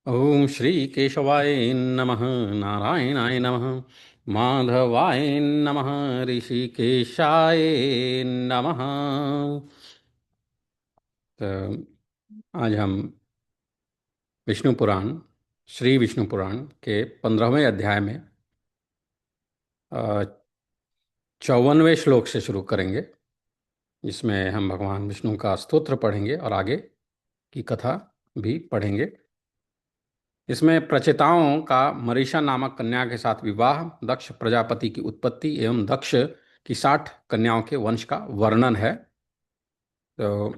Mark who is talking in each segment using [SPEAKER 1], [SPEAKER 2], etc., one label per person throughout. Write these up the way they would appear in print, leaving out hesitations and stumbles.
[SPEAKER 1] ओम श्री केशवाय नमः। नारायणाय नमः। माधवाय नमः। ऋषिकेशाय नमः। तो आज हम विष्णु पुराण, श्री विष्णु पुराण के 15वें अध्याय में 54वें श्लोक से शुरू करेंगे, जिसमें हम भगवान विष्णु का स्तोत्र पढ़ेंगे और आगे की कथा भी पढ़ेंगे। इसमें प्रचेताओं का मरीषा नामक कन्या के साथ विवाह, दक्ष प्रजापति की उत्पत्ति एवं दक्ष की 60 कन्याओं के वंश का वर्णन है। तो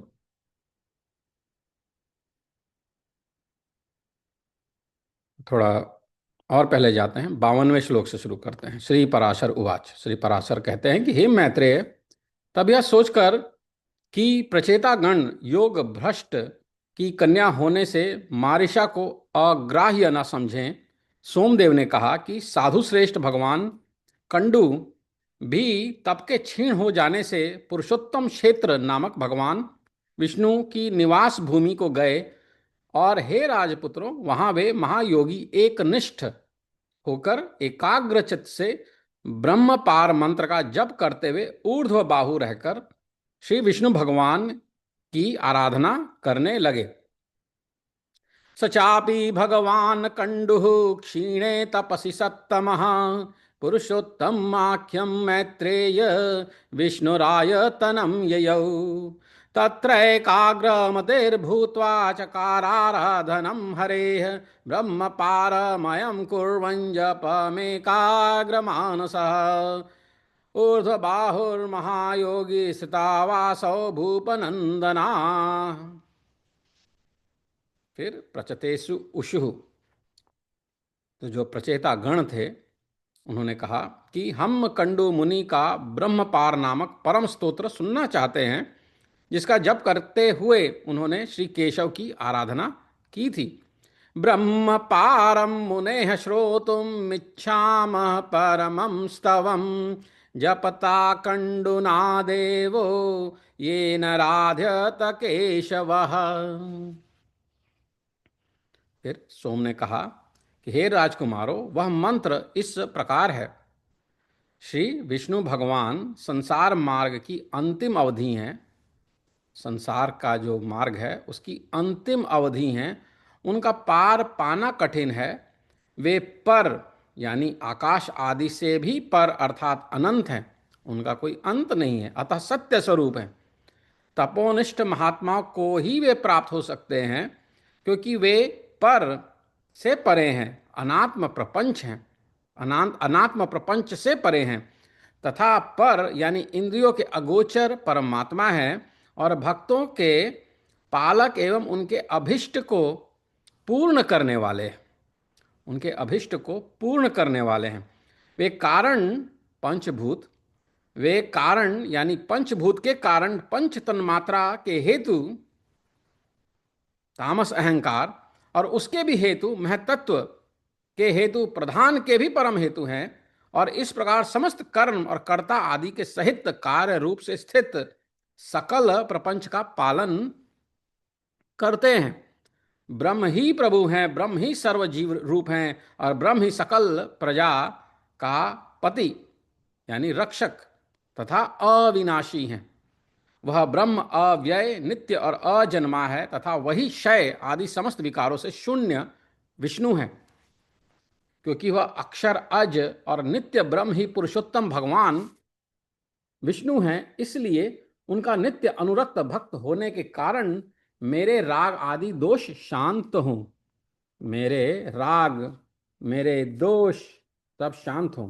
[SPEAKER 1] थोड़ा और पहले जाते हैं, 52वें श्लोक से शुरू करते हैं। श्री पराशर उवाच। श्री पराशर कहते हैं कि हे मैत्रेय, तब यह सोचकर कि प्रचेता गण योग भ्रष्ट की कन्या होने से मारिषा को अग्राह्य न समझें, सोमदेव ने कहा कि साधु श्रेष्ठ भगवान कंडू भी तप के क्षीण हो जाने से पुरुषोत्तम क्षेत्र नामक भगवान विष्णु की निवास भूमि को गए, और हे राजपुत्रों, वहां वे महायोगी एकनिष्ठ होकर एकाग्र चित्त से ब्रह्म पार मंत्र का जप करते हुए ऊर्ध्व बाहु रहकर श्री विष्णु भगवान की आराधना करने लगे। सचापि भगवान कंडुः क्षीणे तपसि सत्तमः पुरुषोत्तम आख्यम मैत्रेय विष्णुरायतनं ययौ तत्रैकाग्रमतिर्भूत्वा चकाराराधनं हरेः ब्रह्म पारमयं कुर्वन् जपमेकाग्रमानसः ऊर्ध्वबाहुर्महायोगी स्थितावासौ भूपनंदना। फिर प्रचतेषु उषुः, तो जो प्रचेता गण थे उन्होंने कहा कि हम कंडू मुनि का ब्रह्मपार नामक परम स्तोत्र सुनना चाहते हैं, जिसका जप करते हुए उन्होंने श्री केशव की आराधना की थी। ब्रह्म पारम मुने श्रोतुम इच्छामः परमं स्तवम जपता कंडुना देवो येन राध्यत केशवः। फिर सोम ने कहा कि हे राजकुमारों, वह मंत्र इस प्रकार है। श्री विष्णु भगवान संसार मार्ग की अंतिम अवधि हैं। संसार का जो मार्ग है उसकी अंतिम अवधि हैं। उनका पार पाना कठिन है। वे पर यानी आकाश आदि से भी पर अर्थात अनंत हैं। उनका कोई अंत नहीं है, अतः सत्य स्वरूप है। तपोनिष्ठ महात्माओं को ही वे प्राप्त हो सकते हैं, क्योंकि वे पर से परे हैं, अनात्म प्रपंच हैं, अनात्म प्रपंच से परे हैं। तथा पर यानी इंद्रियों के अगोचर परमात्मा है और भक्तों के पालक एवं उनके अभिष्ट को पूर्ण करने वाले हैं। उनके अभिष्ट को पूर्ण करने वाले हैं। वे कारण पंचभूत, वे कारण यानी पंचभूत के कारण पंच तन्मात्रा के हेतु तामस अहंकार और उसके भी हेतु महतत्व के हेतु प्रधान के भी परम हेतु हैं, और इस प्रकार समस्त कर्म और कर्ता आदि के सहित कार्य रूप से स्थित सकल प्रपंच का पालन करते हैं। ब्रह्म ही प्रभु हैं, ब्रह्म ही सर्व जीव रूप हैं, और ब्रह्म ही सकल प्रजा का पति यानी रक्षक तथा अविनाशी हैं। वह ब्रह्म अव्यय नित्य और अजन्मा है तथा वही क्षय आदि समस्त विकारों से शून्य विष्णु है। क्योंकि वह अक्षर अज और नित्य ब्रह्म ही पुरुषोत्तम भगवान विष्णु हैं, इसलिए उनका नित्य अनुरक्त भक्त होने के कारण मेरे राग आदि दोष शांत हों। मेरे राग, मेरे दोष सब शांत हों।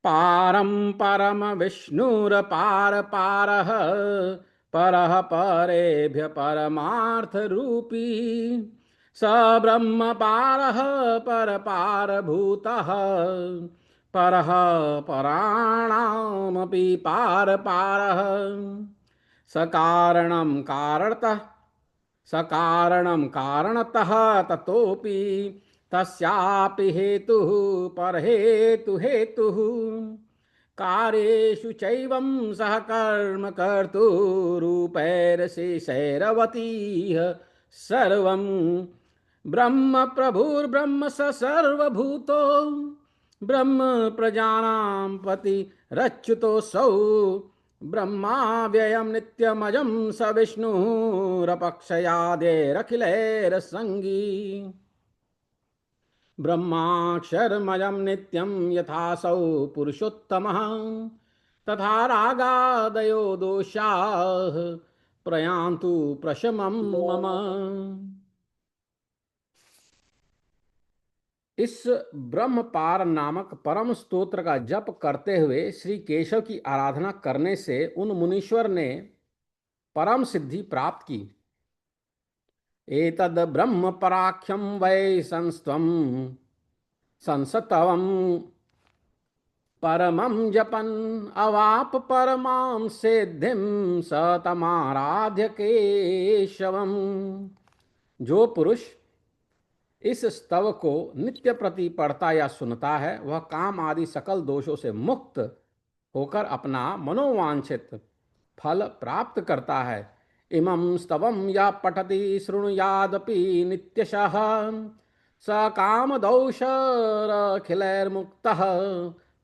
[SPEAKER 1] पारं परम विष्णुर पार पारः परः परेभ्य परमार्थ रूपी स ब्रह्म पारः पर पार भूतः परः पराणामपि पार पारः सकारणं कारणतः सकारणं कारणतः ततोपि तस्यापि हेतुः परहेतु हेतुः कार्येषु चैवं सहकर्म कर्तुरूपैरशेषैरवतीह सर्वं ब्रह्म प्रभुर्ब्रह्म स सर्वभूतो ब्रह्म प्रजानां पतिरच्युतोऽसौ ब्रह्मा व्ययं नित्यमजं स विष्णुरपक्षयादेरखिलैरसङ्गी ब्रह्माक्षरमयं नित्यं यथासौ पुरुषोत्तमः तथा रागादयो दोषाः प्रयान्तु प्रशमं मम। इस ब्रह्मपार नामक परम स्तोत्र का जप करते हुए श्री केशव की आराधना करने से उन मुनीश्वर ने परम सिद्धि प्राप्त की। एतद् ब्रह्म पराख्यम वै संस्त्वं संसतवं परमं जपन् अवाप परमां सिद्धिं स तमाराध्य केशवम्। जो पुरुष इस स्तव को नित्य प्रति पढ़ता या सुनता है वह काम आदि सकल दोषों से मुक्त होकर अपना मनोवांछित फल प्राप्त करता है। इमं स्तवं या पठति शृणुयादपि नित्यशः स कामदोषरखिलैर्मुक्तः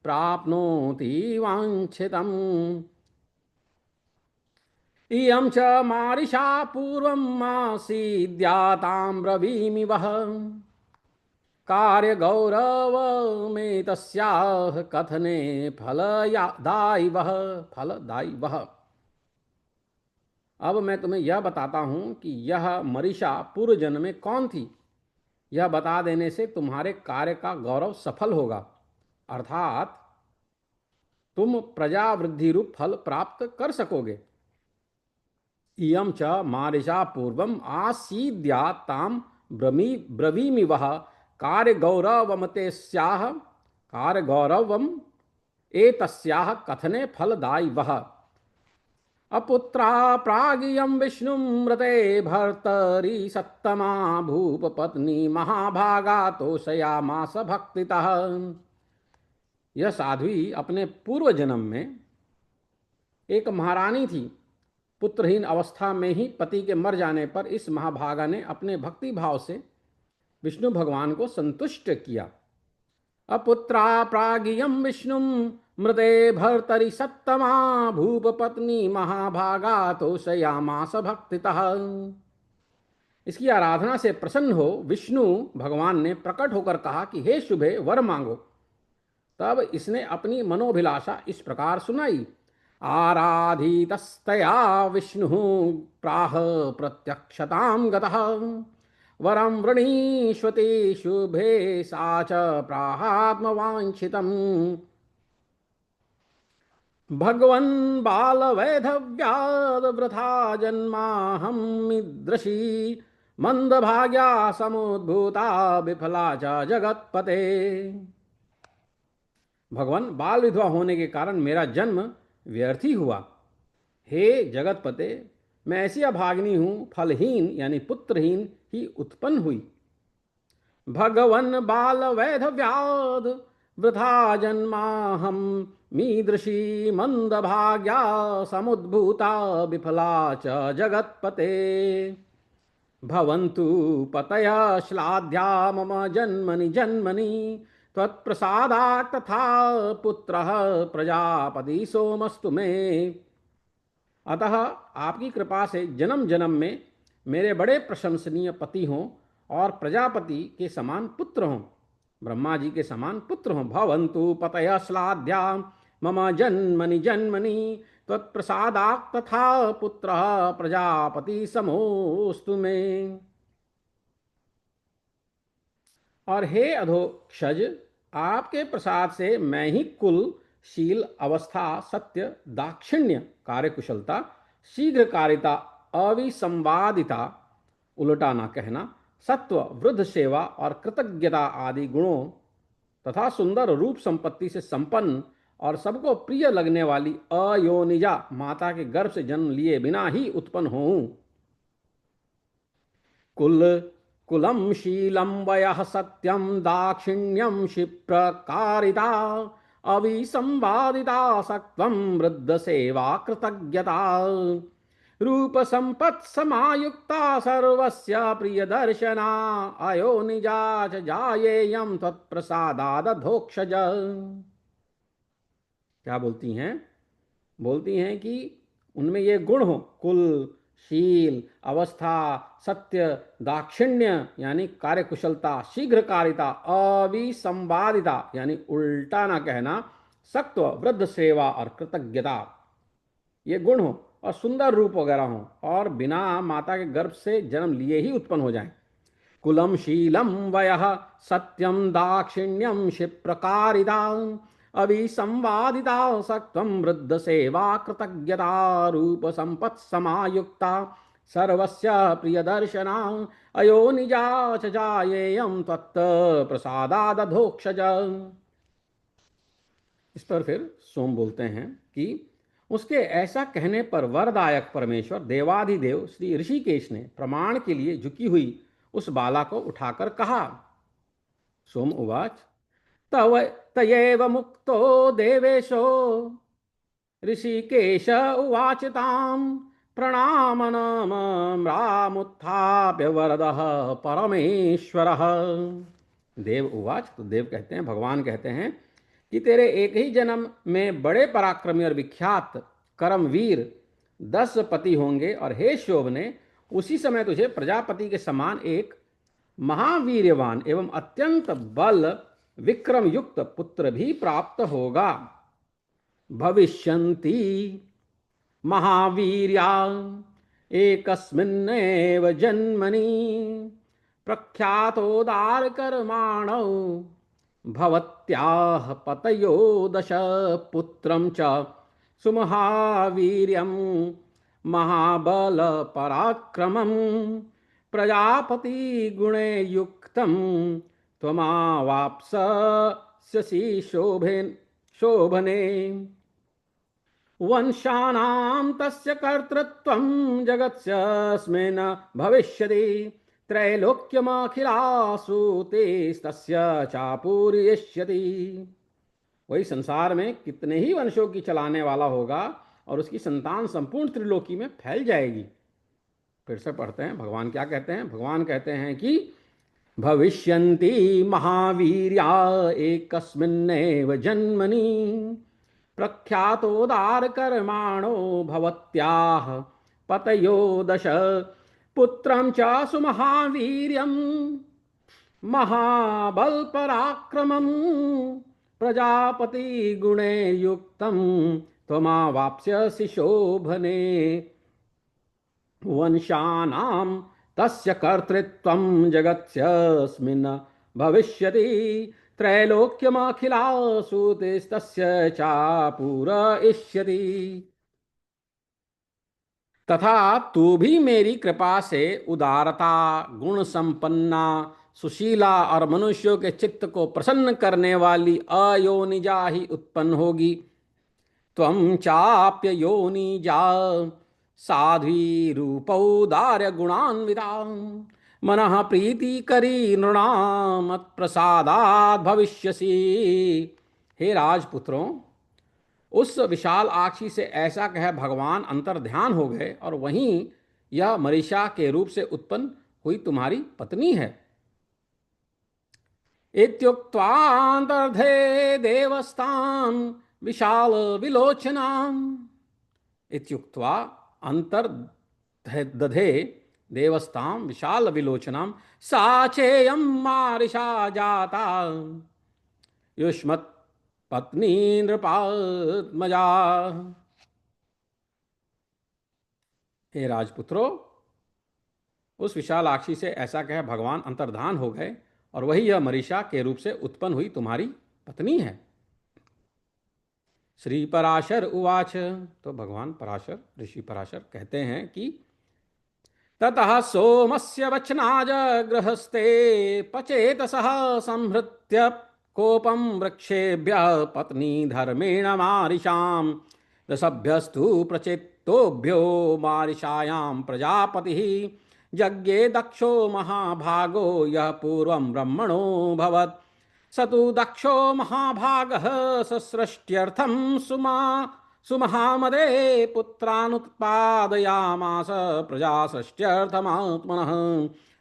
[SPEAKER 1] प्राप्नोति वाञ्छितम्। इयं च मारिषा पूर्वम् आसीद्यातां ब्रवीमि वः कार्यगौरवमेतस्याः कथने फलदायिवः। अब मैं तुम्हें यह बताता हूं कि यह मरीषा पूर्व जन्म में कौन थी। यह बता देने से तुम्हारे कार्य का गौरव सफल होगा, अर्थात तुम प्रजावृद्धि रूप फल प्राप्त कर सकोगे। इयं च मारिषा पूर्वम आसीद्यातां ब्रवीमि वः कार्यगौरवम एतस्याः कथने फलदायिवः। अपुत्रा प्रागियं विष्णुं मृते भर्तरि सत्तमा भूपपत्नी महाभागा तोषयामास भक्तितः। यह साध्वी अपने पूर्व जन्म में एक महारानी थी। पुत्रहीन अवस्था में ही पति के मर जाने पर इस महाभागा ने अपने भक्ति भाव से विष्णु भगवान को संतुष्ट किया। अपुत्रा प्रागियं विष्णुं मृते भर्तरि सत्तमा भूपपत्नी महाभागा तोषयामास भक्तितः। इसकी आराधना से प्रसन्न हो विष्णु भगवान ने प्रकट होकर कहा कि हे शुभे वर मांगो। तब इसने अपनी मनोभिलाषा इस प्रकार सुनाई। आराधितस्तया विष्णु प्राह प्रत्यक्षतां गतः वरं वृणीष्वते शुभे सा च प्राहात्मवाञ्छितम्। भगवन् बालवैधव्याद् वृथा जन्माहं मीदृशी मंदभाग्या समुद्भूता विफला च जगत्पते। भगवान बाल विधवा होने के कारण मेरा जन्म व्यर्थ ही हुआ। हे जगतपते, मैं ऐसी अभागिनी हूं, फलहीन यानी पुत्रहीन ही उत्पन्न हुई। भगवन बाल वैधव्याद वृथा जन्माहम मीदृशी मंदभाग्या समुद्भूता विफला च जगत्पते। भवन्तु पतय श्लाघ्या मम जन्मनि जन्मनि त्वत्प्रसादात् तथा पुत्रः प्रजापति सोमस्तु मे। अतः आपकी कृपा से जन्म जन्म में मेरे बड़े प्रशंसनीय पति हों और प्रजापति के समान पुत्र हों, ब्रह्मा जी के समान पुत्र हों। भवन्तु पतय श्लाघ्या मम जन्मनि जन्मनि त्वत्प्रसादात् तथा पुत्रः प्रजापति समोस्तु मे। और हे अधोक्षज, आपके प्रसाद से मैं ही कुल, शील, अवस्था, सत्य, दाक्षिण्य, कार्यकुशलता, शीघ्रकारिता, अविसंवादिता, उल्टा ना कहना, सत्व, वृद्ध सेवा और कृतज्ञता आदि गुणों तथा सुंदर रूप संपत्ति से संपन्न और सबको प्रिय लगने वाली अयोनिजा माता के गर्भ से जन्म लिए बिना ही उत्पन्न होऊं। कुलम शीलम वयः सत्यम दाक्षिण्यम क्षिप्रकारिता अविसंवादितासक्त्वं वृद्ध सेवा कृतज्ञता रूप संपत् समायुक्ता सर्वस्य प्रियदर्शना अयो निजा च जायेयं त्वत्प्रसादादधोक्षज। क्या बोलती हैं कि उनमें ये गुण हो, कुल, शील, अवस्था, सत्य, दाक्षिण्य यानी कार्यकुशलता, शीघ्रकारिता, अविसंवादिता यानी उल्टा ना कहना, सत्व, वृद्ध सेवा और कृतज्ञता, ये गुण हो, और सुंदर रूप वगैरह हो, और बिना माता के गर्भ से जन्म लिए ही उत्पन्न हो जाएं। कुलम शीलम वयः सत्यम दाक्षिण्यम क्षिप्रकारिता अविसंवादिता सत्वं वृद्ध सेवा कृतज्ञता रूप संपत् समायुक्ता सर्वस्य प्रियदर्शना अयो निजा च जायेयं त्वत्त प्रसादादधोक्षज। इस पर फिर सोम बोलते हैं कि उसके ऐसा कहने पर वरदायक परमेश्वर देवाधिदेव श्री ऋषिकेश ने प्रमाण के लिए झुकी हुई उस बाला को उठाकर कहा। सोम उवाच तव तयेव मुक्तो देवेशो ऋषिकेश उवाच ताम प्रणामनमरामुत्थाप्य वरदः परमेश्वरः। देव उवाच, तो देव कहते हैं, भगवान कहते हैं कि तेरे एक ही जन्म में बड़े पराक्रमी और विख्यात कर्मवीर 10 पति होंगे, और हे शोभने, उसी समय तुझे प्रजापति के समान एक महावीर्यवान एवं अत्यंत बल विक्रम युक्त पुत्र भी प्राप्त होगा। भविष्यन्ति महावीर्या एकस्मिन्नेव जन्मनि प्रख्यातोदारकर्माणौ भवत्याः पतयो दश पुत्रं च सुमहावीर्यं महाबलपराक्रमं प्रजापति गुणे युक्तं त्वमावाप्स्यसि शोभने वंशानां तस्य कर्तृत्वं जगत्स्मिन् भविष्यति त्रैलोक्यमखिलासु तेस्तस्य चापूरयिष्यति। वही संसार में कितने ही वंशों की चलाने वाला होगा और उसकी संतान संपूर्ण त्रिलोकी में फैल जाएगी। फिर से पढ़ते हैं, भगवान क्या कहते हैं। भगवान कहते हैं कि भविष्यन्ति महावीर्या एकस्मिन्नेव जन्मनि प्रख्यातोदारकर्माणो भवत्याः पतयो दश पुत्रं च सुमहावीर्यं महाबलपराक्रमं प्रजापति गुणे युक्तं त्वमावाप्स्यसि शोभने वंशानां तस्य कर्तृत्वं जगत्स्मिन् भविष्यति त्रैलोक्यमखिलासु तेस्तस्य चापूरयिष्यति। तथा तू भी मेरी कृपा से उदारता, गुण संपन्ना, सुशीला और मनुष्यों के चित्त को प्रसन्न करने वाली अयोनिजा ही उत्पन्न होगी। त्वं चाप्य योनिजा साध्वी रूपौदार्य गुणान्विता मनः प्रीतिकरी नृणां मत्प्रसादात् भविष्यसि। हे राजपुत्रों, उस विशाल आक्षी से ऐसा कह भगवान अंतर्ध्यान हो गए, और वहीं यह मरीषा के रूप से उत्पन्न हुई तुम्हारी पत्नी है। इत्युक्त्वान्तर्धे देवस्तां विशाल विलोचनाम्। इत्युक्त्वा अंतर्दधे देवस्तां विशाल विलोचनां सा चेयं मारिषा जाता युष्मत् पत्नी नृपात्मजा। हे राजपुत्रों, उस विशालाक्षी से ऐसा कह भगवान अंतर्धान हो गए, और वही यह मरीषा के रूप से उत्पन्न हुई तुम्हारी पत्नी है। श्री पराशर उवाच, तो भगवान पराशर, ऋषि पराशर कहते हैं कि ततः सोमस्य वचनाज गृहस्थे पचेतसः संहृत्य कोपम वृक्षेभ्यः पत्नी धर्मेण मारिषां दशभ्यस्तु प्रचेतोभ्यो मारिषायां प्रजापतिः यज्ञे दक्षो महाभागो यः पूर्वं ब्रह्मणो भवत् स तु दक्षो महाभागः ससृष्ट्यर्थं सुमहामदे पुत्रानुत्पादयामास प्रजासृष्ट्यर्थमात्मनः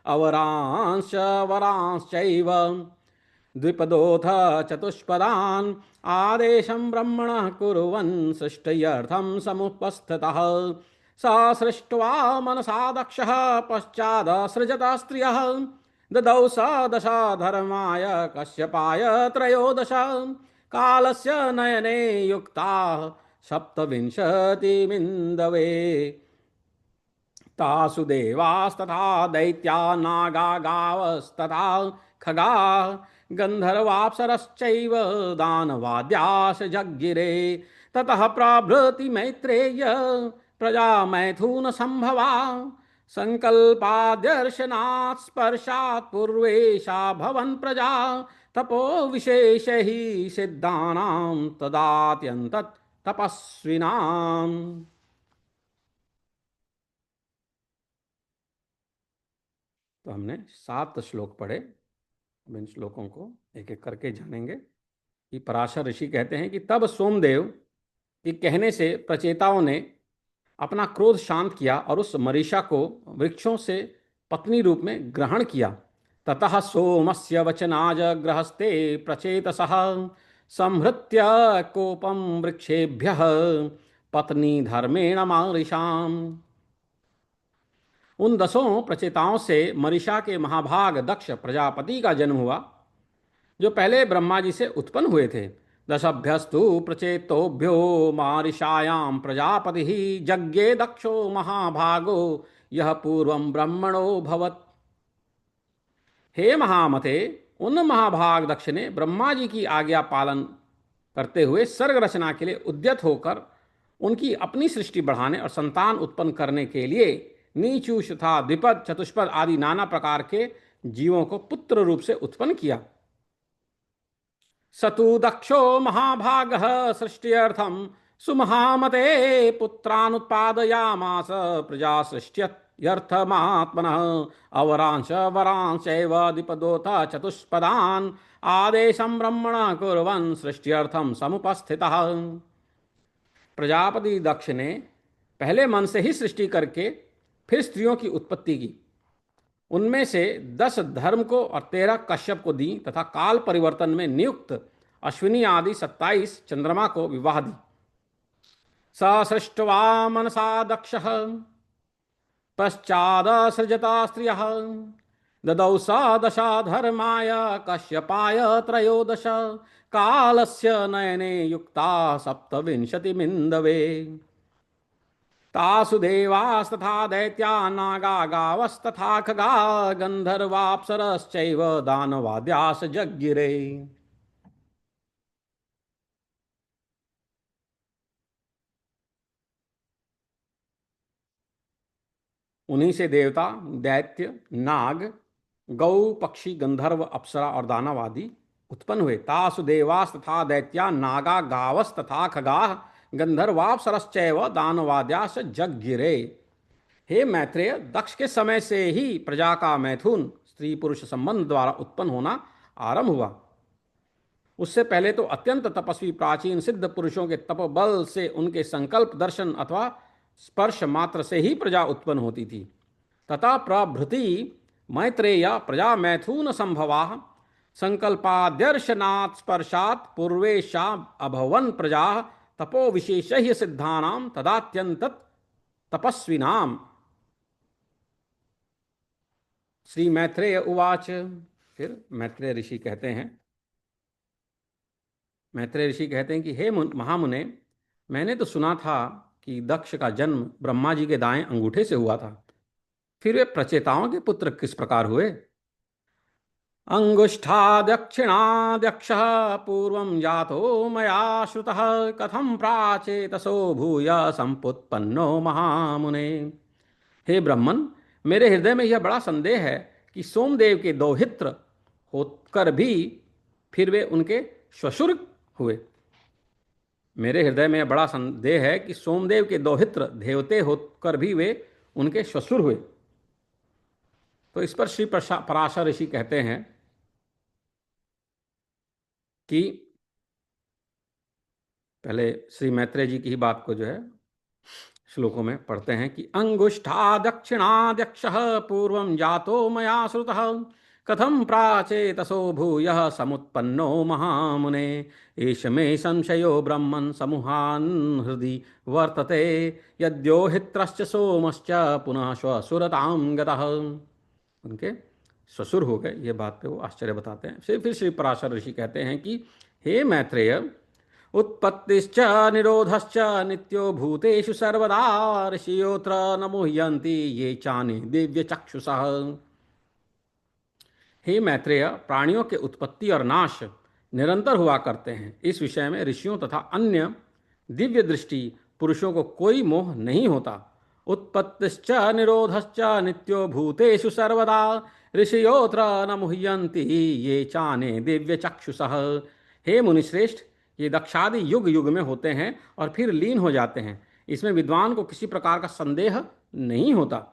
[SPEAKER 1] अवरांश्च वरांश्चैव द्विपदोऽथ चतुष्पदान् आदेशं ब्रह्मणः कुर्वन् सृष्ट्यर्थं समुपस्थितः स सृष्ट्वा मनसा दक्षः पश्चादसृजत स्त्रियः ददौ स दश धर्माय कश्यपाय त्रयोदश कालस्य नयने युक्ताः सप्तविंशतिमिन्दवे तासु देवास्तथा दैत्या नागा गावस्तथा खगाः गन्धर्वाप्सरश्चैव दानवाद्याश जज्ञिरे ततः प्रभृति मैत्रेय प्रजा मैथुन संभवा संकल्पाद्यर्शनात् स्पर्शात् पूर्वेशा भवन् प्रजा तपो विशेष ही सिद्धानां तदात्यन्तत् तपस्विनाम्। तो हमने 7 श्लोक पढ़े। अब इन श्लोकों को एक एक करके जानेंगे। कि पराशर ऋषि कहते हैं कि तब सोमदेव के कहने से प्रचेताओं ने अपना क्रोध शांत किया और उस मरीषा को वृक्षों से पत्नी रूप में ग्रहण किया। ततः सोमस्य वचनाज ग्रहस्ते प्रचेतसः संहृत्य कोपम वृक्षेभ्यः पत्नी धर्मेण मरीषाम्। उन 10 प्रचेताओं से मरीषा के महाभाग दक्ष प्रजापति का जन्म हुआ, जो पहले ब्रह्मा जी से उत्पन्न हुए थे। दशभ्यस्तु प्रचेतोभ्यो मारिषायां प्रजापति जज्ञे दक्षो महाभागो यह पूर्वं ब्रह्मणो भवत्। हे महामते, उन महाभाग दक्ष ने ब्रह्मा जी की आज्ञा पालन करते हुए सर्ग रचना के लिए उद्यत होकर उनकी अपनी सृष्टि बढ़ाने और संतान उत्पन्न करने के लिए नीचूष तथा द्विपद चतुष्पद आदि नाना प्रकार के जीवों को पुत्र रूप से उत्पन्न किया। सतु दक्षो महाभागः सृष्ट्यर्थं सुमहामते पुत्रानुत्पादयामास प्रजा सृष्ट्यर्थमात्मनः अवरांश वरांश्चैव द्विपदोऽथ चतुष्पदान् आदेशं ब्रह्मणः कुर्वन् सृष्ट्यर्थं समुपस्थितः। प्रजापति दक्ष ने पहले मन से ही सृष्टि करके फिर स्त्रियों की उत्पत्ति की। उनमें से 10 धर्म को और 13 कश्यप को दी तथा काल परिवर्तन में नियुक्त अश्विनी आदि 27 चंद्रमा को विवाह दी। स सृष्ट्वा मनसा दक्षः पश्चाद सृजता स्त्रियः ददौ स दश धर्माय कश्यपाय त्रयोदश कालस्य नयने युक्ता सप्तविंशतिमिन्दवे तासु देवास्तथा दैत्या नागा गावस्तथा खगा गंधर्वाप्सरश्चैव दानवाद्यास जज्ञिरे। उन्हीं से देवता, दैत्य, नाग, गौ, पक्षी, गंधर्व, अप्सरा और दानव आदि उत्पन्न हुए। तासु देवास्तथा दैत्या नागा गावस्तथा खगाः गंधर्वाप्सरश्चैव दानवाद्यास जज्ञिरे। हे मैत्रेय, दक्ष के समय से ही प्रजा का मैथुन स्त्री पुरुष संबंध द्वारा उत्पन्न होना आरंभ हुआ। उससे पहले तो अत्यंत तपस्वी प्राचीन सिद्ध पुरुषों के तपबल से उनके संकल्प दर्शन अथवा स्पर्श मात्र से ही प्रजा उत्पन्न होती थी। तथा प्रभृति मैत्रेय प्रजा मैथुन संभवा संकल्पाद्यर्शनात् स्पर्शात् पूर्वेशा अभवन प्रजा तपो विशेषह्य सिद्धानां तदात्यन्तत् तपस्विनाम्। श्री मैत्रेय उवाच। फिर मैत्रेय ऋषि कहते हैं कि हे महामुने, मैंने तो सुना था कि दक्ष का जन्म ब्रह्मा जी के दाएं अंगूठे से हुआ था। फिर वे प्रचेताओं के पुत्र किस प्रकार हुए? अंगुष्ठा दक्षिणाद्यक्षः पूर्वं जातो मया श्रुतः कथं प्राचेतसो भूय संपुत्पन्नो महामुने। हे ब्रह्मन, मेरे हृदय में यह बड़ा संदेह है कि सोमदेव के दौहित्र होकर भी फिर वे उनके श्वशुर हुए। मेरे हृदय में यह बड़ा संदेह है कि सोमदेव के दौहित्र देवते होकर भी वे उनके श्वशुर हुए। तो इस पर श्री पराशर ऋषि कहते हैं कि पहले श्री मैत्रेय जी की ही बात को जो है श्लोकों में पढ़ते हैं कि अंगुष्ठा दक्षिणाध्यक्षः पूर्वं जातो मया श्रुतः कथं प्राचेतसो भूयः समुत्पन्नो महामुने एष मे संशयो ब्रह्मन् समूहान् हृदि वर्तते यद्योहित्रश्च सोमश्च पुनः श्वसुरतां गतः। उनके ससुर हो गए, ये बात पे वो आश्चर्य बताते हैं। फिर श्री पराशर ऋषि कहते हैं कि हे मैत्रेय, उत्पत्तिश्च निरोधश्च नित्यो भूतेषु सर्वदा ऋषियोऽत्र न मुह्यन्ति ये चानि दिव्य चक्षुषः। हे मैत्रेय, प्राणियों के उत्पत्ति और नाश निरंतर हुआ करते हैं, इस विषय में ऋषियों तथा अन्य दिव्य दृष्टि पुरुषों को कोई मोह नहीं होता। उत्पत्तिश्च निरोधश्च नित्यो भूतेषु सर्वदा ऋषियोऽत्र न मुह्यन्ति ये चाने दिव्य चक्षुषः। हे मुनिश्रेष्ठ, ये दक्षादि युग युग में होते हैं और फिर लीन हो जाते हैं, इसमें विद्वान को किसी प्रकार का संदेह नहीं होता।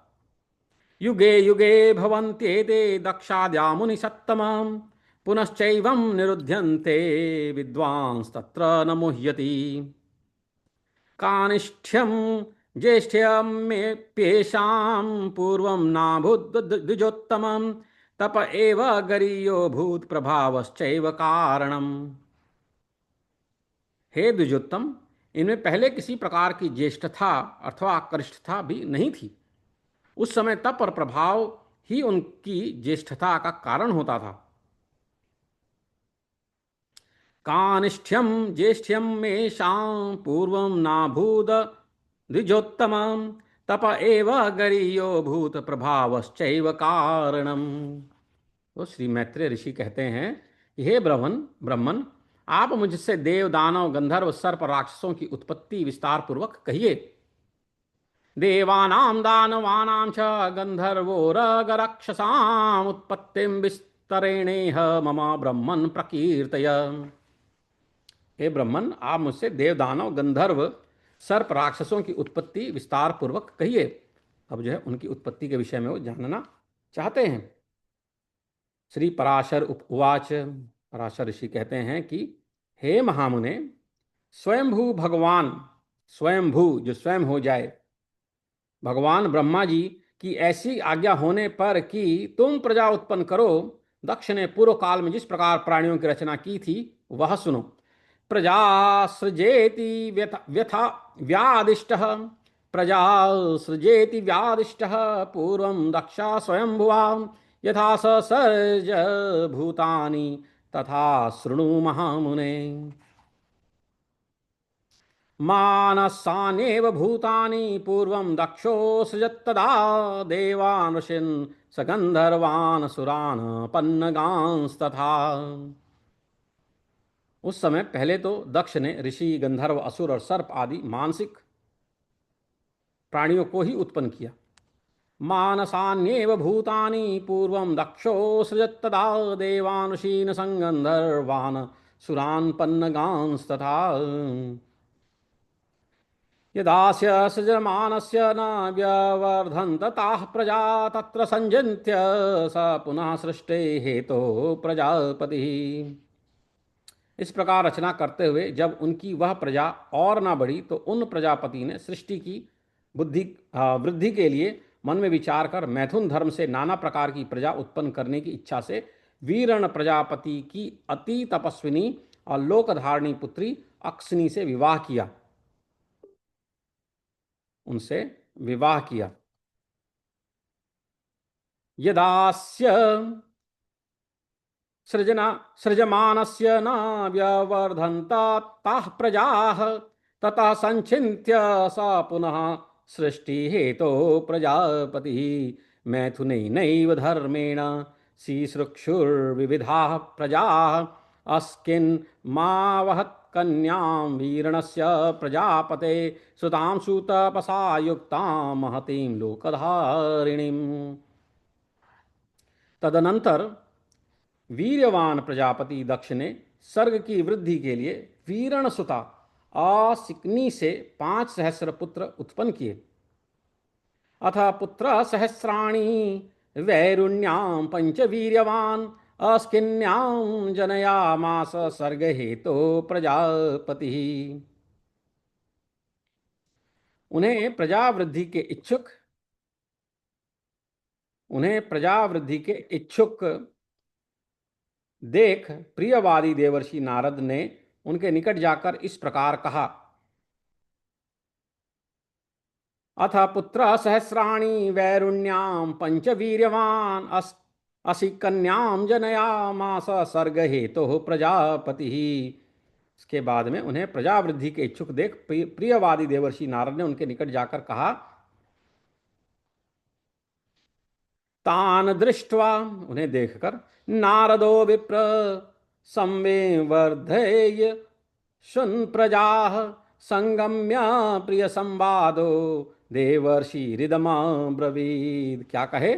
[SPEAKER 1] युगे युगे भवन्त्येते दक्षाद्या मुनिसत्तमं पुनश्चैवं निरुध्यन्ते विद्वांस्तत्र न मुह्यति। कानिष्ठ्यं ज्येष्ठ्यमेप्येषां पूर्वं नाभूद्विजोत्तमं तप एव गरीयो भूत प्रभावश्चैव कारणम्। हे द्विजोत्तम, इनमें पहले किसी प्रकार की ज्येष्ठता अथवा कनिष्ठता भी नहीं थी। उस समय तप और प्रभाव ही उनकी ज्येष्ठता का कारण होता था। कानिष्ठ्यम ज्येष्ठ्यम मेषां पूर्वं नाभूद द्विजोत्तमं तप एव गरीयो भूत प्रभावश्चैव कारणम। तो श्री मैत्रेय ऋषि कहते हैं, हे ब्रह्मन, आप मुझसे देव दानव गंधर्व सर्प राक्षसों की उत्पत्ति विस्तार पूर्वक कहिए। देवानां दानवानां च गंधर्वोरगरक्षसाम् उत्पत्तिं विस्तरेणेह मम ब्रह्मन् प्रकीर्तय। हे ब्रह्मन, आप मुझसे देव दानव गंधर्व सर्प राक्षसों की उत्पत्ति विस्तार पूर्वक कहिए। अब जो है उनकी उत्पत्ति के विषय में वो जानना चाहते हैं। श्री पराशर उवाच, पराशर ऋषि कहते हैं कि हे महामुने, स्वयंभू भगवान, स्वयंभू जो स्वयं हो जाए, भगवान ब्रह्मा जी की ऐसी आज्ञा होने पर कि तुम प्रजा उत्पन्न करो, दक्ष ने पूर्व काल में जिस प्रकार प्राणियों की रचना की थी वह सुनो। प्रजा सृजेति व्यथा व्यादिष्टः, प्रजा सृजेति व्यादिष्टः पूर्वं दक्षा स्वयंभुवा यथा ससर्ज भूतानि तथा शृणु महामुने। मानसान्येव भूतानि पूर्वं दक्षो सृजत्तदा देवान् ऋषीन् सगन्धर्वान् असुरान् पन्नगांस्तथा। उस समय पहले तो दक्ष ने ऋषि गंधर्व असुर और सर्प आदि मानसिक प्राणियों को ही उत्पन्न किया। मानसान्येव भूतानि पूर्वं दक्षो सृजत्तदा देवान् ऋषीन् सगन्धर्वान् सुरान् पन्नगांस्तथा। यदास्य सृजमानस्य न व्यवर्धन्त ताः प्रजा तत्र संजिन्त्य स पुनः सृष्टे हेतो प्रजापति। इस प्रकार रचना करते हुए जब उनकी वह प्रजा और न बढ़ी तो उन प्रजापति ने सृष्टि की वृद्धि के लिए मन में विचार कर मैथुन धर्म से नाना प्रकार की प्रजा उत्पन्न करने की इच्छा से वीरण प्रजापति की अति तपस्विनी और लोकधारणी पुत्री अक्सिनी से विवाह किया, उनसे विवाह किया। यदास्य सृजमानस्य न व्यवर्धन्त ताः प्रजाः ततः संचिन्त्य स पुनः सृष्टि हेतो प्रजापति। मैथुनेनैव धर्मेण शीसृक्षुर्विविधाः प्रजाः अस्किन् मावहत् कन्यां वीरणस्य प्रजापते सुतां सुतपसा युक्तां महतीं लोकधारिणीम्। तदनंतर वीर्यवान प्रजापति दक्ष ने सर्ग की वृद्धि के लिए वीरण सुता असिकनी से 5 सहस्र पुत्र उत्पन्न किए। अथ पुत्र सहस्राणि वैरुण्यां पंच वीर्यवान अस्किन्यां जनयामास सर्गहेतो प्रजापति। उन्हें प्रजा वृद्धि के इच्छुक देख प्रियवादी देवर्षि नारद ने उनके निकट जाकर इस प्रकार कहा। अथ पुत्र सहस्राणि वैरुण्यां पंचवीर्यवान असि कन्यां जनयामास सर्ग हेतु प्रजापति। इसके बाद में उन्हें प्रजावृद्धि के इच्छुक देख प्रियवादी देवर्षि नारद ने उनके निकट जाकर कहा। तान दृष्ट्वा, उन्हें देखकर, नारदो विप्र संवेवर्धेय शुन प्रजा संगम्य प्रिय संवादो देवर्षि हृदम ब्रवीद। क्या कहे?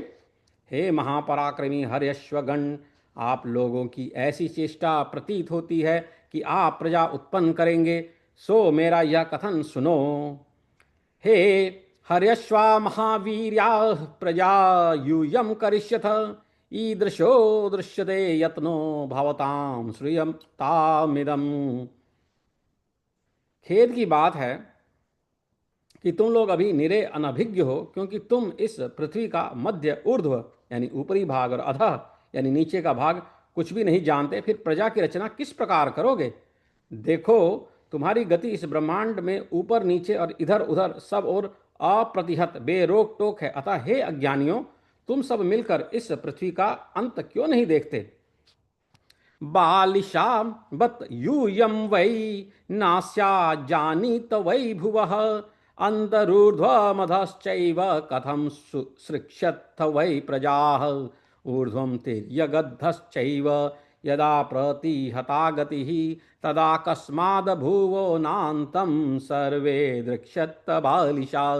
[SPEAKER 1] हे महापराक्रमी हर्यश्वगण, आप लोगों की ऐसी चेष्टा प्रतीत होती है कि आप प्रजा उत्पन्न करेंगे, सो मेरा यह कथन सुनो। हे हर्यश्वा महावीर्या प्रजा यूयम करिष्यथ ईदृशो दृश्यते यत्नो भवताम श्रूयम तामिदम। खेद की बात है कि तुम लोग अभी निरे अनभिज्ञ हो, क्योंकि तुम इस पृथ्वी का मध्य ऊर्ध्व यानी ऊपरी भाग और अधः यानी नीचे का भाग कुछ भी नहीं जानते। फिर प्रजा की रचना किस प्रकार करोगे? देखो, तुम्हारी गति इस ब्रह्मांड में ऊपर नीचे और इधर उधर सब और अप्रतिहत बेरोक टोक है। अतः हे अज्ञानियों, तुम सब मिलकर इस पृथ्वी का अंत क्यों नहीं देखते? बालिशा बत यूयम वै नास्या जानीत वै भुवः अन्तरूर्ध्वमधश्चैव कथं सृक्ष्यथ वै प्रजाः ऊर्ध्वं तिर्यगद्धश्चैव यदा प्रतिहता गतिः तदा कस्माद् भुवो नान्तं सर्वे दृक्ष्यत बालिशा।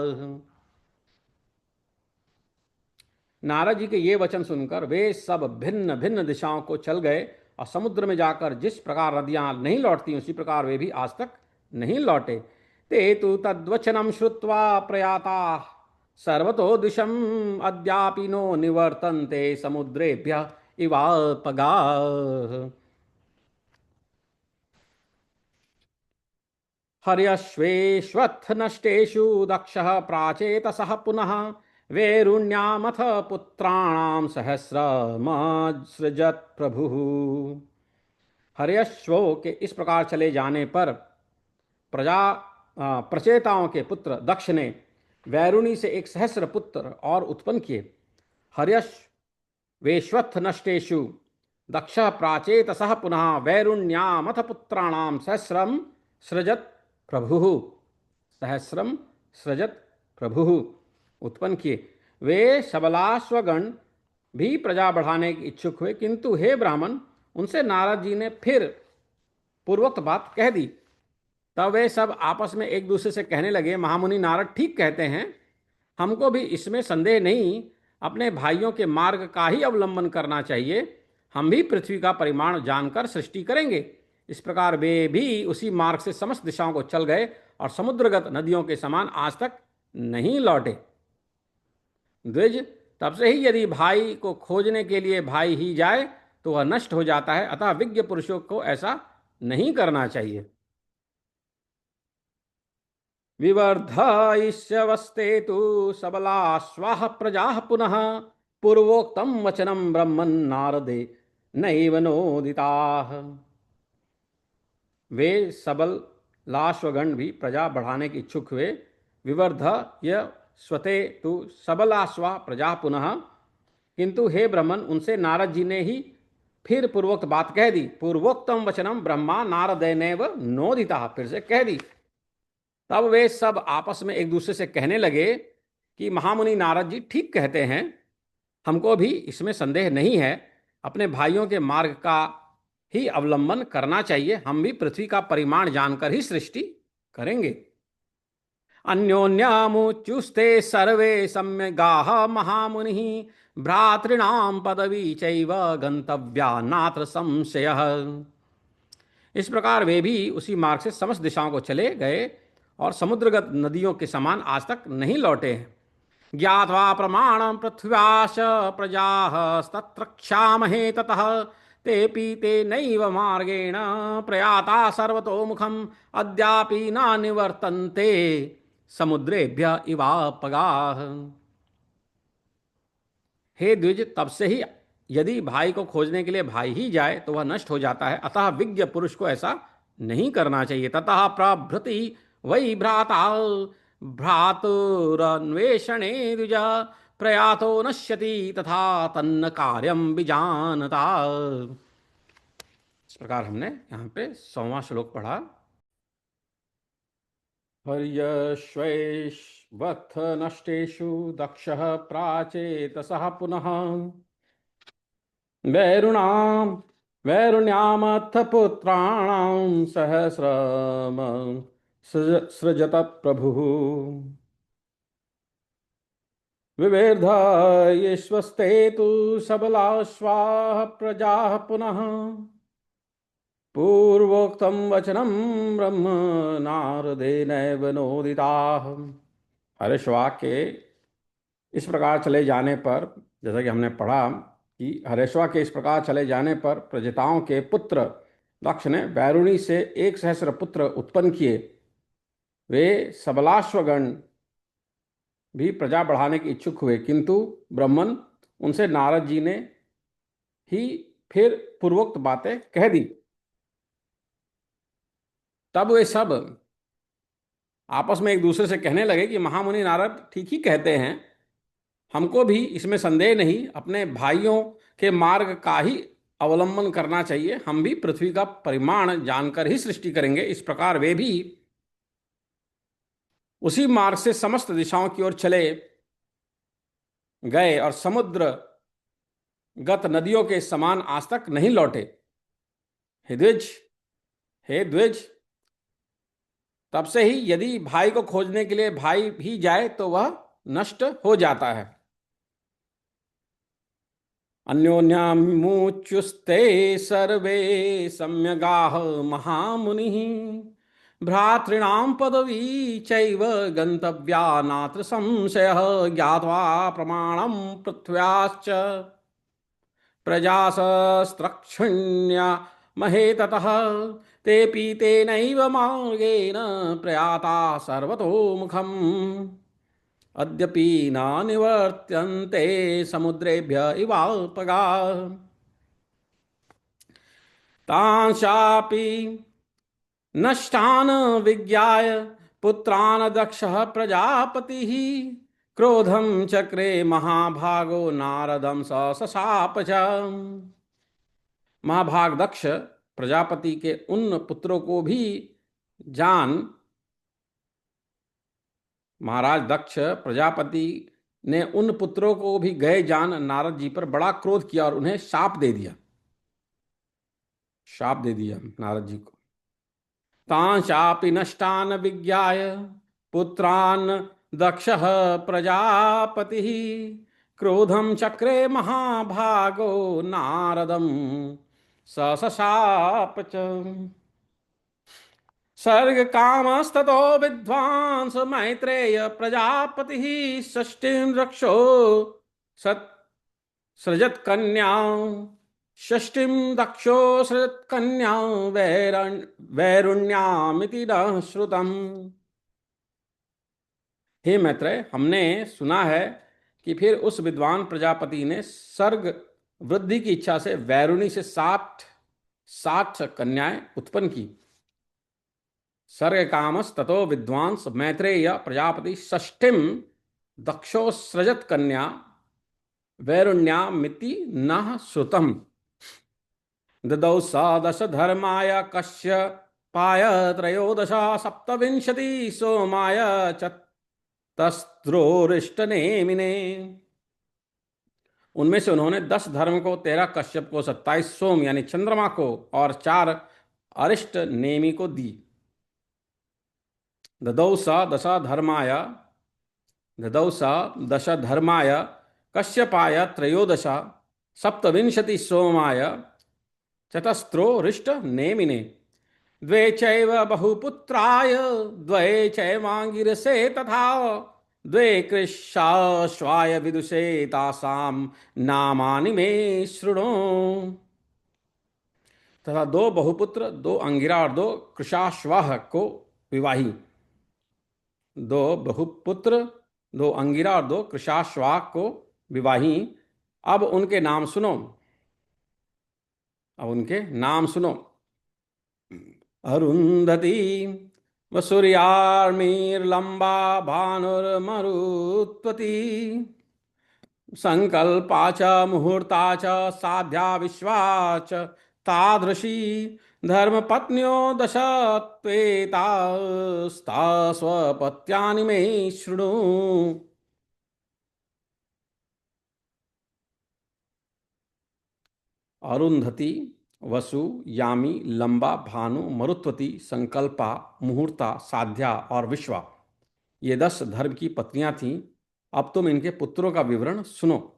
[SPEAKER 1] नारद जी के ये वचन सुनकर वे सब भिन्न भिन्न दिशाओं को चल गए और समुद्र में जाकर जिस प्रकार नदियां नहीं लौटती उसी प्रकार वे भी आज तक नहीं लौटे। ते तु तद्वचनम श्रुत्वा प्रयाता सर्वतो दिशम अद्यापि नो निवर्तन्ते समुद्रेभ्यः इवापगाः। हर्यश्वेष्वत्थ नष्टेषु दक्षः प्राचेतसः पुनः वेरुण्यामथ पुत्राणां सहस्रमसृजत् प्रभुः। हर्यश्वों के इस प्रकार चले जाने पर प्रचेताओं के पुत्र दक्ष ने वैरुणी से एक सहस्र पुत्र और उत्पन्न किए। हर्यश्वेष्वत्थ नष्टेषु दक्ष प्राचेतसः पुनः वैरुण्यामथ पुत्राणां सहस्रम सृजत प्रभु। सहस्रम सृजत प्रभु उत्पन्न किए। वे सबलाश्वगण भी प्रजा बढ़ाने के इच्छुक हुए, किंतु हे ब्राह्मण, उनसे नारद जी ने फिर पूर्वोक्त बात कह दी। तब वे सब आपस में एक दूसरे से कहने लगे, महामुनि नारद ठीक कहते हैं, हमको भी इसमें संदेह नहीं, अपने भाइयों के मार्ग का ही अवलंबन करना चाहिए। हम भी पृथ्वी का परिमाण जानकर सृष्टि करेंगे। इस प्रकार वे भी उसी मार्ग से समस्त दिशाओं को चल गए और समुद्रगत नदियों के समान आज तक नहीं लौटे। द्विज, तब से ही यदि भाई को खोजने के लिए भाई ही जाए तो वह नष्ट हो जाता है। अतः विज्ञ पुरुषों को ऐसा नहीं करना चाहिए। विवर्धयिष्यवस्ते तु सबलाश्वाः प्रजाः पुनः पूर्वोक्तं वचनं ब्रह्मन् नारदे नैव नोदिताः। वे सबल लाश्वगण भी प्रजा बढ़ाने के इच्छुक हुए। विवर्धय स्वते तु सबलाश्वा प्रजा पुनः, किंतु हे ब्रह्मन, उनसे नारद जी ने ही फिर पूर्वोक्त बात कह दी। पूर्वोक्तम वचनम ब्रह्मा नारदेनैव नोदिता, फिर से कह दी। तब वे सब आपस में एक दूसरे से कहने लगे कि महामुनि नारद जी ठीक कहते हैं, हमको भी इसमें संदेह नहीं है, अपने भाइयों के मार्ग का ही अवलंबन करना चाहिए। हम भी पृथ्वी का परिमाण जानकर ही सृष्टि करेंगे। अन्योन्यामुच्युस्ते सर्वे सम्यगाः महामुनिः भ्रातॄणां पदवी चैव गंतव्या नात्र संशयः। इस प्रकार वे भी उसी मार्ग से समस्त दिशाओं को चले गए और समुद्रगत नदियों के समान आज तक नहीं लौटे हैं। ज्ञात्वा प्रमाणं पृथ्व्याश्च प्रजास्तत्र क्षामहे ततः तेऽपि तेनैव मार्गेण प्रयाता सर्वतोमुखम् अद्यापि न निवर्तन्ते समुद्रेभ्य इवापगाः। हे द्विज, तब से ही यदि भाई को खोजने के लिए भाई ही जाए तो वह नष्ट हो जाता है, अतः विज्ञ पुरुष को ऐसा नहीं करना चाहिए। ततः प्रभृति वै भ्राता भ्रातुरन्वेषणे द्विज प्रयातो नश्यति तथा तन्न कार्यम विजानता। इस प्रकार हमने यहाँ पे 100वां श्लोक पढ़ा। हर्यश्वैष्वत्थ नष्टेषु दक्षः प्राचेतसः पुनः वैरुणाम वैरुण्यामथ पुत्राणां सहस्रम सृजत प्रभुः विवेर्धयेष्वस्ते तु सबलाश्वाः प्रजाः पुनः पूर्वोक्तं वचनं ब्रह्म नारदेनैव नोदिताः। हर्षवाक के इस प्रकार चले जाने पर, जैसा कि हमने पढ़ा कि हरेश्वा के इस प्रकार चले जाने पर प्रजताओं के पुत्र दक्ष ने वैरुणी से 1,000 पुत्र उत्पन्न किए। वे सबलाश्वगण भी प्रजा बढ़ाने के इच्छुक हुए, किंतु ब्रह्मन उनसे नारद जी ने ही फिर पूर्वोक्त बातें कह दी। तब वे सब आपस में एक दूसरे से कहने लगे कि महामुनि नारद ठीक ही कहते हैं, हमको भी इसमें संदेह नहीं, अपने भाइयों के मार्ग का ही अवलंबन करना चाहिए। हम भी पृथ्वी का परिमाण जानकर ही सृष्टि करेंगे। इस प्रकार वे भी उसी मार्ग से समस्त दिशाओं की ओर चले गए और समुद्र गत नदियों के समान आज तक नहीं लौटे। हे द्विज, तब से ही यदि भाई को खोजने के लिए भाई भी जाए तो वह नष्ट हो जाता है। अन्योन्यामुच्युस्ते सर्वे सम्यगाः महामुनिः भ्रातॄणां पदवी चैव गन्तव्या नात्र संशयः ज्ञात्वा प्रमाणं पृथ्व्याश्च प्रजासस्त्रक्षिण्या महे ततः तेऽपि तेनैव मार्गेण प्रयाता सर्वतोमुखम् अद्यपि न निवर्त्यन्ते समुद्रेभ्य इवाल्पगाः। तांशापि नष्टान् विज्ञाय पुत्रान् दक्षः प्रजापतिः क्रोधं चक्रे महाभागो नारदं सशाप च। महाभाग दक्ष प्रजापति के उन पुत्रों को भी जान महाराज दक्ष प्रजापति ने उन पुत्रों को भी गए जान नारद जी पर बड़ा क्रोध किया और उन्हें शाप दे दिया नारद जी को। तांशापि नष्टान विज्ञाय पुत्रान् दक्षः प्रजापतिः क्रोधं चक्रे महाभागो नारदं सशाप च। सर्ग कामस्ततो विद्वांस मैत्रेय प्रजापतिः षष्ठीं रक्षो सृजत कन्यां षष्ठीं दक्षो सृजत कन्यां वैरुण्यामिति न श्रुतम्। हे मैत्रेय, हमने सुना है कि फिर उस विद्वान प्रजापति ने सर्ग वृद्धि की इच्छा से वैरुणी से 60 कन्याएं उत्पन्न की। सर्ग कामस ततो विद्वांस मैत्रेय प्रजापति षष्ठीं दक्षो सृजत कन्या वैरुण्यामिति न श्रुतम्। ददौ स दश धर्माय कश्यपाय त्रयोदश सप्तविंशति सोमाय चतस्रोरिष्टनेमिने। उनमें से उन्होंने 10 धर्म को, 13 कश्यप को, 27 सोम यानी चंद्रमा को और 4 अरिष्ट नेमि को दी। ददौ स दश धर्माय कश्यपाय त्रयोदश सप्तविंशति सोमाय चतस्रोरिष्ट नेमिने द्वे चैव बहुपुत्राय द्वे चैवांगिरसे तथा द्वे कृशाश्वाय विदुषे तासाम नामानि मे शृणु। तथा दो बहुपुत्र, दो अंगिरा और दो कृशाश्वाह को विवाही। दो बहुपुत्र, दो अंगिरा और दो कृशाश्वाह को विवाही। अब उनके नाम सुनो। अब उनके नाम सुनो। अरुंधति वसुर्यामिर्लंबा भानुर्मरुत्वती संकल्पा च मुहूर्ता च साध्या विश्वा च तादृशी धर्मपत्न्यो दश त्वेतास्ता स्वपत्यानि मे शृणु। अरुंधति, वसु, यामी, लंबा, भानु, मरुत्वती, संकल्पा, मुहूर्ता, साध्या और विश्वा, ये 10 धर्म की पत्नियां थीं। अब तुम इनके पुत्रों का विवरण सुनो।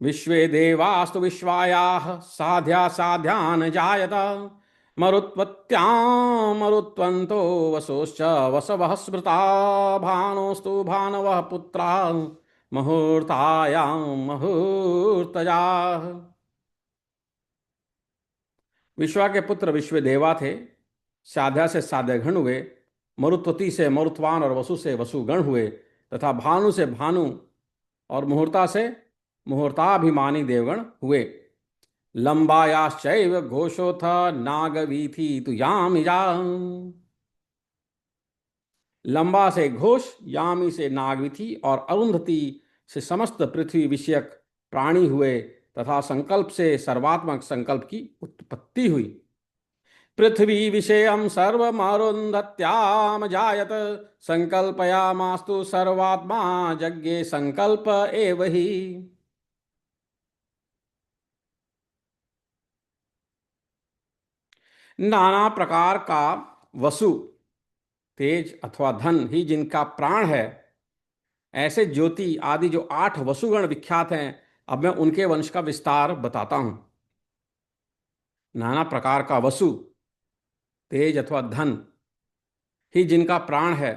[SPEAKER 1] विश्वे देवास्तु विश्वायाः साध्या साध्यान् जायत मरुत्वत्यां मरुत्वन्तो वसोश्च वसवः स्मृता भानोस्तु भानवः पुत्रा मुहूर्तायां मुहूर्तजाः। विश्वा के पुत्र विश्व देवा थे, साध्या से साध्य गण हुए, मरुत्वती से मरुत्वान और वसु से वसुगण हुए, तथा भानु से भानु और मुहूर्ता से मुहूर्ताभिमानी देवगण हुए। लंबायाश्चैव घोषोऽथ नागवीथी तु यामिजा। लंबा से घोष, यामी से नागविथि और अरुंधति से समस्त पृथ्वी विषयक प्राणी हुए, तथा संकल्प से सर्वात्मक संकल्प की उत्पत्ति हुई। पृथ्वी विषयम सर्वमरुंधत्याम जायत संकल्पयामास्तु सर्वात्मा यज्ञे संकल्प एव ही। नाना प्रकार का वसु, तेज अथवा धन ही जिनका प्राण है, ऐसे ज्योति आदि जो 8 वसुगण विख्यात हैं, अब मैं उनके वंश का विस्तार बताता हूं। नाना प्रकार का वसु, तेज अथवा धन ही जिनका प्राण है,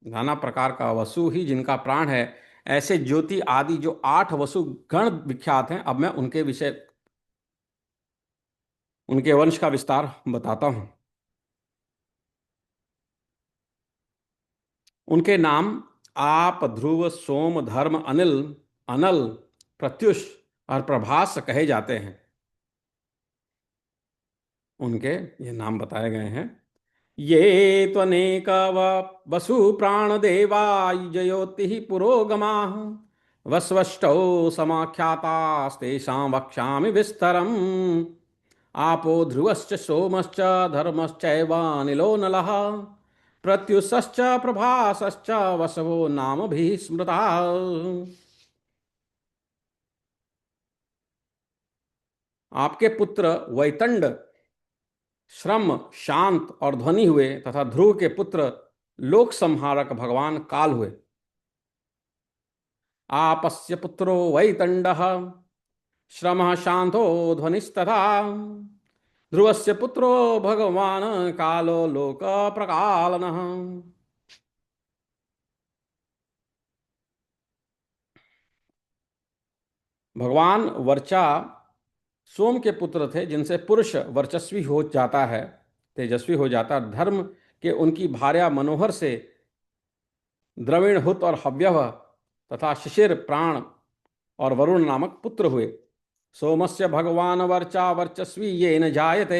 [SPEAKER 1] नाना प्रकार का वसु ही जिनका प्राण है, ऐसे ज्योति आदि जो 8 वसु गण विख्यात हैं, अब मैं उनके विषय, उनके वंश का विस्तार बताता हूं। उनके नाम आप, ध्रुव, सोम, धर्म, अनिल, अनल, प्रत्युष और प्रभास कहे जाते हैं। उनके ये नाम बताए गए हैं। ये त्वनेक वसु प्राणदेवा जयोति पुरोगमाः वस्वष्टौ समाख्यातास्तेषां वक्ष्यामि विस्तरम्। आपो ध्रुवश्च सोमश्च धर्मश्चैवानिलो नलः प्रत्युषश्च प्रभासश्च वसवो नामभिः स्मृताः। आपके पुत्र वैतंड, श्रम, शांत और ध्वनि हुए, तथा ध्रुव के पुत्र लोक संहारक भगवान काल हुए। आपस्य पुत्रो वैतंडः श्रमः शांतो ध्वनिस्तथा ध्रुवस्य पुत्रो भगवान कालो लोक प्रकालनः। भगवान वर्चा सोम के पुत्र थे, जिनसे पुरुष वर्चस्वी हो जाता है, तेजस्वी हो जाता है। धर्म के उनकी भार्या मनोहर से द्रविण, हुत और हव्यव तथा शिशिर, प्राण और वरुण नामक पुत्र हुए। सोमस्य भगवान वर्चा वर्चस्वी ये न जायते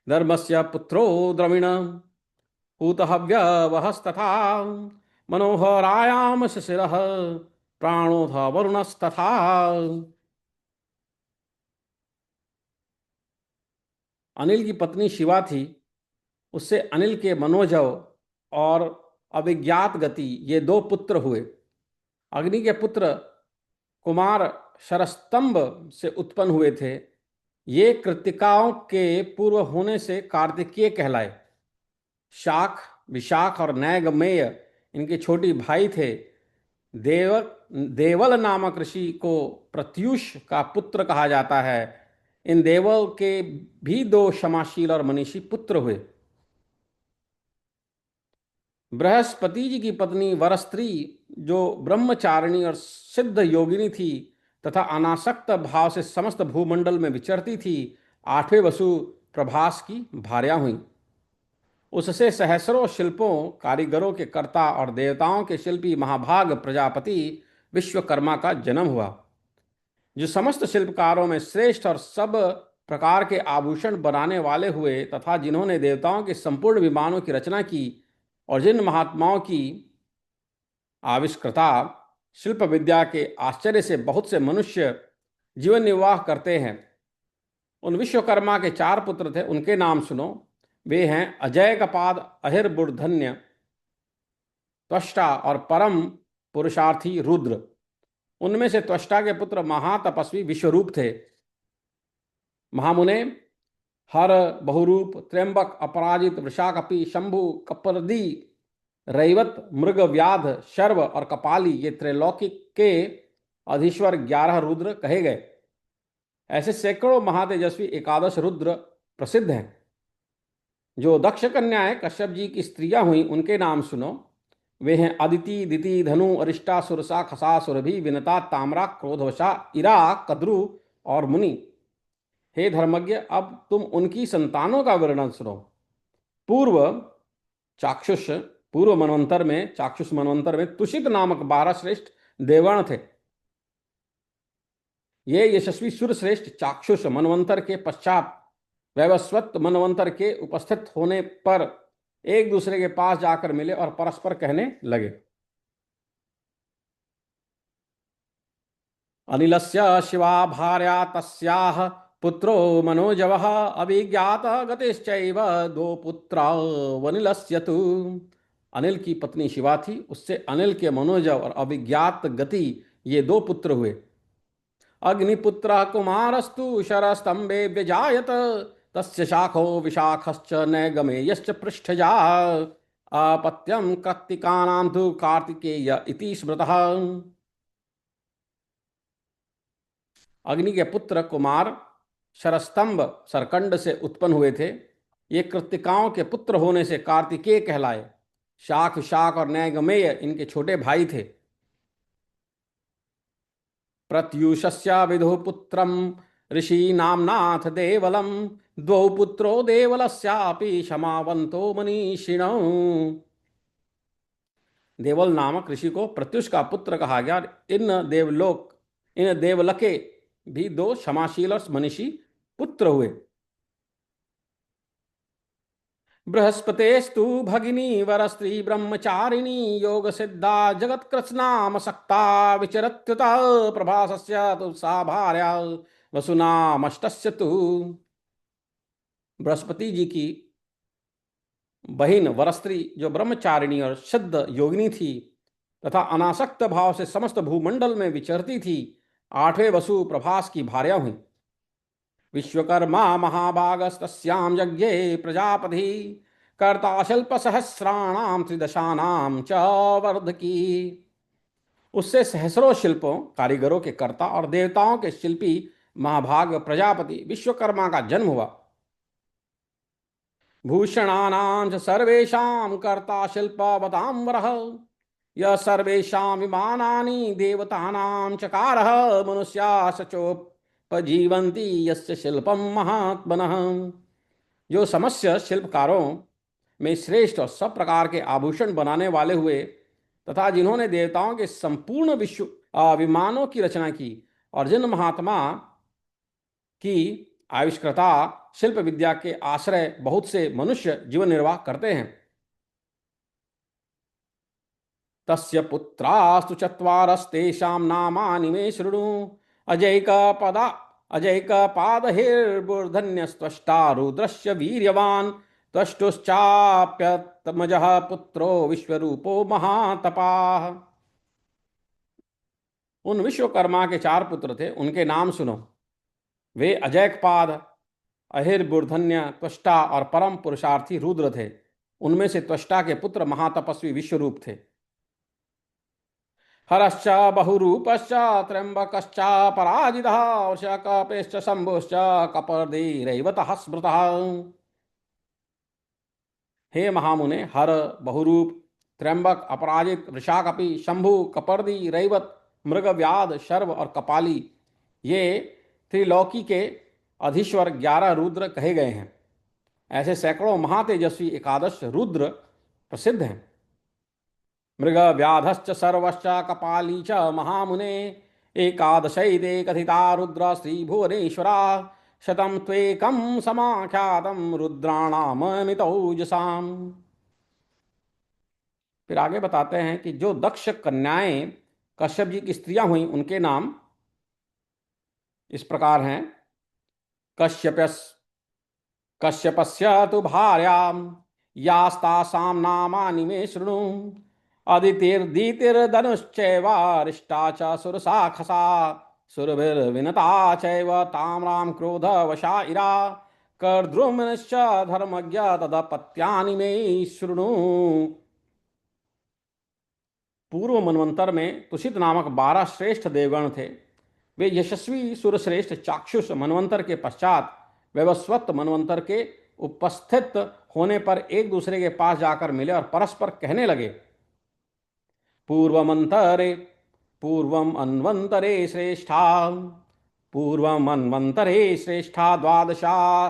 [SPEAKER 1] धर्मस्य पुत्रो द्रविण पूतहव्यवहस्तथा मनोहरायाम शिशिरः प्राणोथ वरुणस्तथा। अनिल की पत्नी शिवा थी, उससे अनिल के मनोजव और अभिज्ञात गति ये 2 पुत्र हुए। अग्नि के पुत्र कुमार शरस्तंभ से उत्पन्न हुए थे। ये कृत्तिकाओं के पूर्व होने से कार्तिकेय कहलाए। शाख, विशाख और नैगमेय इनके छोटे भाई थे। देव देवल नामक ऋषि को प्रत्यूष का पुत्र कहा जाता है। इन देवल के भी 2 क्षमाशील और मनीषी पुत्र हुए। बृहस्पति जी की पत्नी वरस्त्री, जो ब्रह्मचारिणी और सिद्ध योगिनी थी तथा अनासक्त भाव से समस्त भूमंडल में विचरती थी, आठवें वसु प्रभास की भार्या हुई। उससे सहस्रों शिल्पों कारीगरों के कर्ता और देवताओं के शिल्पी महाभाग प्रजापति विश्वकर्मा का जन्म हुआ, जो समस्त शिल्पकारों में श्रेष्ठ और सब प्रकार के आभूषण बनाने वाले हुए, तथा जिन्होंने देवताओं के संपूर्ण विमानों की रचना की, और जिन महात्माओं की आविष्कृता शिल्प विद्या के आश्चर्य से बहुत से मनुष्य जीवन निर्वाह करते हैं। उन विश्वकर्मा के चार पुत्र थे, उनके नाम सुनो। वे हैं अजय कपाद, अहिर्बुर्धन्य, त्वष्टा और परम पुरुषार्थी रुद्र। उनमें से त्वष्टा के पुत्र महातपस्वी विश्वरूप थे। महामुने हर, बहुरूप, त्र्यंबक, अपराजित, वृषाकपि, शंभु, कपर्दी, रैवत, मृग, व्याध, शर्व और कपाली, ये त्रैलोकिक के अधीश्वर 11 रुद्र कहे गए। ऐसे सैकड़ों महातेजस्वी एकादश रुद्र प्रसिद्ध हैं। जो दक्ष कन्याएं कश्यप जी की स्त्रियां हुई, उनके नाम सुनो। वे हैं अदिति, दिति, धनु, अरिष्टा, सुरसा, खसा, सुरभि, विनता, ताम्रा, क्रोधवशा, इरा, कद्रु और मुनि। हे धर्मज्ञ, अब तुम उनकी संतानों का वर्णन सुनो। पूर्व चाक्षुष पूर्व मनवंतर में, चाक्षुष मनवंतर में तुषित नामक 12 श्रेष्ठ देवगण थे। ये यशस्वी सूर्यश्रेष्ठ चाक्षुष मनवंतर के पश्चात वैवस्वत मनवंतर के उपस्थित होने पर एक दूसरे के पास जाकर मिले और परस्पर कहने लगे, अनिलस्य शिवा भार्या तस्याः पुत्रो मनोजवः अभिज्ञात गतिश्चैव दो पुत्रा वनिलस्य तु। अनिल की पत्नी शिवा थी, उससे अनिल के मनोजव और अभिज्ञात गति ये दो पुत्र हुए। अग्निपुत्र कुमारस्तु शरस्तंभे व्यजायत, तस्य शाखो विशाखश्च नैगमेयश्च पृष्ठजा, अपत्यं कृत्तिकानां तु कार्तिकेय इति स्मृतः। अग्नि के पुत्र कुमार शरस्तंभ सरकंड से उत्पन्न हुए थे। ये कृत्तिकाओं के पुत्र होने से कार्तिकेय कहलाए। शाख, विशाख और नैगमेय इनके छोटे भाई थे। प्रत्यूषस्य विदुः पुत्रम ऋषि नामनाथ देवलम, द्वौ पुत्रो देवलस्यापि क्षमावंतो मनीषिणौ। देवल नामक ऋषि को प्रत्युष का पुत्र कहा गया। इन देवलके भी दो क्षमाशील और मनीषी पुत्र हुए। बृहस्पतेस्तु भगिनी वरस्त्री ब्रह्मचारिणी, योग सिद्धा जगत कृत्स्नाम सक्ता, विचरत्युत प्रभासस्य तु सा भार्या वसुनामष्टस्य तु। बृहस्पति जी की बहिन वरस्त्री, जो ब्रह्मचारिणी और सिद्ध योगिनी थी तथा अनासक्त भाव से समस्त भूमंडल में विचरती थी, आठवें वसु प्रभास की भार्या हुई। विश्वकर्मा महाभागस्तस्यां यज्ञे प्रजापति, कर्ता शिल्प सहस्राणाम त्रिदशानाम च वर्धकी। उससे सहस्रों शिल्पों कारीगरों के कर्ता और देवताओं के शिल्पी महाभाग प्रजापति विश्वकर्मा का जन्म हुआ। भूषणानां च सर्वेषां कर्ता शिल्पवतांवरः, यः सर्वेषां विमानानि देवतानां चकारः, मनुष्या सचोपजीवन्ति यस्य शिल्पं महात्मनः। जो समस्त शिल्पकारों में श्रेष्ठ और सब प्रकार के आभूषण बनाने वाले हुए, तथा जिन्होंने देवताओं के संपूर्ण विश्व विमानों की रचना की, और जिन महात्मा की आविष्कृता शिल्प विद्या के आश्रय बहुत से मनुष्य जीवन निर्वाह करते हैं। तस्य पुत्रास्तु चत्वारस्तेषां नामानि मे शृणु, अजैकपादहिर्बुर्धन्यस्त्वष्टा रुद्रस्य वीर्यवान्, त्वष्टुश्चाप्यतमजः पुत्रो विश्वरूपो महातपाः। उन विश्वकर्मा के चार पुत्र थे, उनके नाम सुनो। वे अजैकपाद, अहिर्बुर्धन्य, त्वष्टा और परम पुरुषार्थी रुद्र थे। उनमें से त्वष्टा के पुत्र महातपस्वी विश्वरूप थे। हरश्च बहुरूपश्च त्र्यंबकश्च पराजितः, वृषकपेश्च शंभुश्च कपर्दिरैवतः स्मृतः। हे महामुने, हर, बहुरूप, त्र्यंबक, अपराजित, वृषाकपि, शंभु, कपर्दी, रैवत, मृगव्याध, शर्व और कपाली, ये त्रिलोकी के अधीश्वर 11 रुद्र कहे गए हैं। ऐसे सैकड़ों महातेजस्वी एकादश रुद्र प्रसिद्ध हैं। मृग व्याधश्च सर्वश्च कपाली च महामुने, एकादशैते कथिता रुद्र श्री भुवनेश्वरा, शतम त्वेकम समाख्यातम रुद्राणाममितौजसाम। फिर आगे बताते हैं कि जो दक्ष कन्याएं कश्यप जी की स्त्रियां हुई उनके नाम इस प्रकार हैं। कश्यपस् कश्यपस्य तु भार्यां यास्तासां नामानि मे शृणु, अदितिर्दीतिर्धनुश्चैवारिष्टा च सुरसाखसा, सुरभिर्विनता चैव ताम्रां क्रोधवशा इरा, कर्द्रुमश्च धर्मज्ञ तदपत्यानि मे शृणु। पूर्व मनवंतर में तुषित नामक 12 श्रेष्ठ देवगण थे। वे यशस्वी सुरश्रेष्ठ चाक्षुष मनवंतर के पश्चात वैवस्वत मनवंतर के उपस्थित होने पर एक दूसरे के पास जाकर मिले और परस्पर कहने लगे, पूर्वमंतरे पूर्वम अन्वंतरे श्रेष्ठा, पूर्वम अन्वंतरे श्रेष्ठा द्वादशा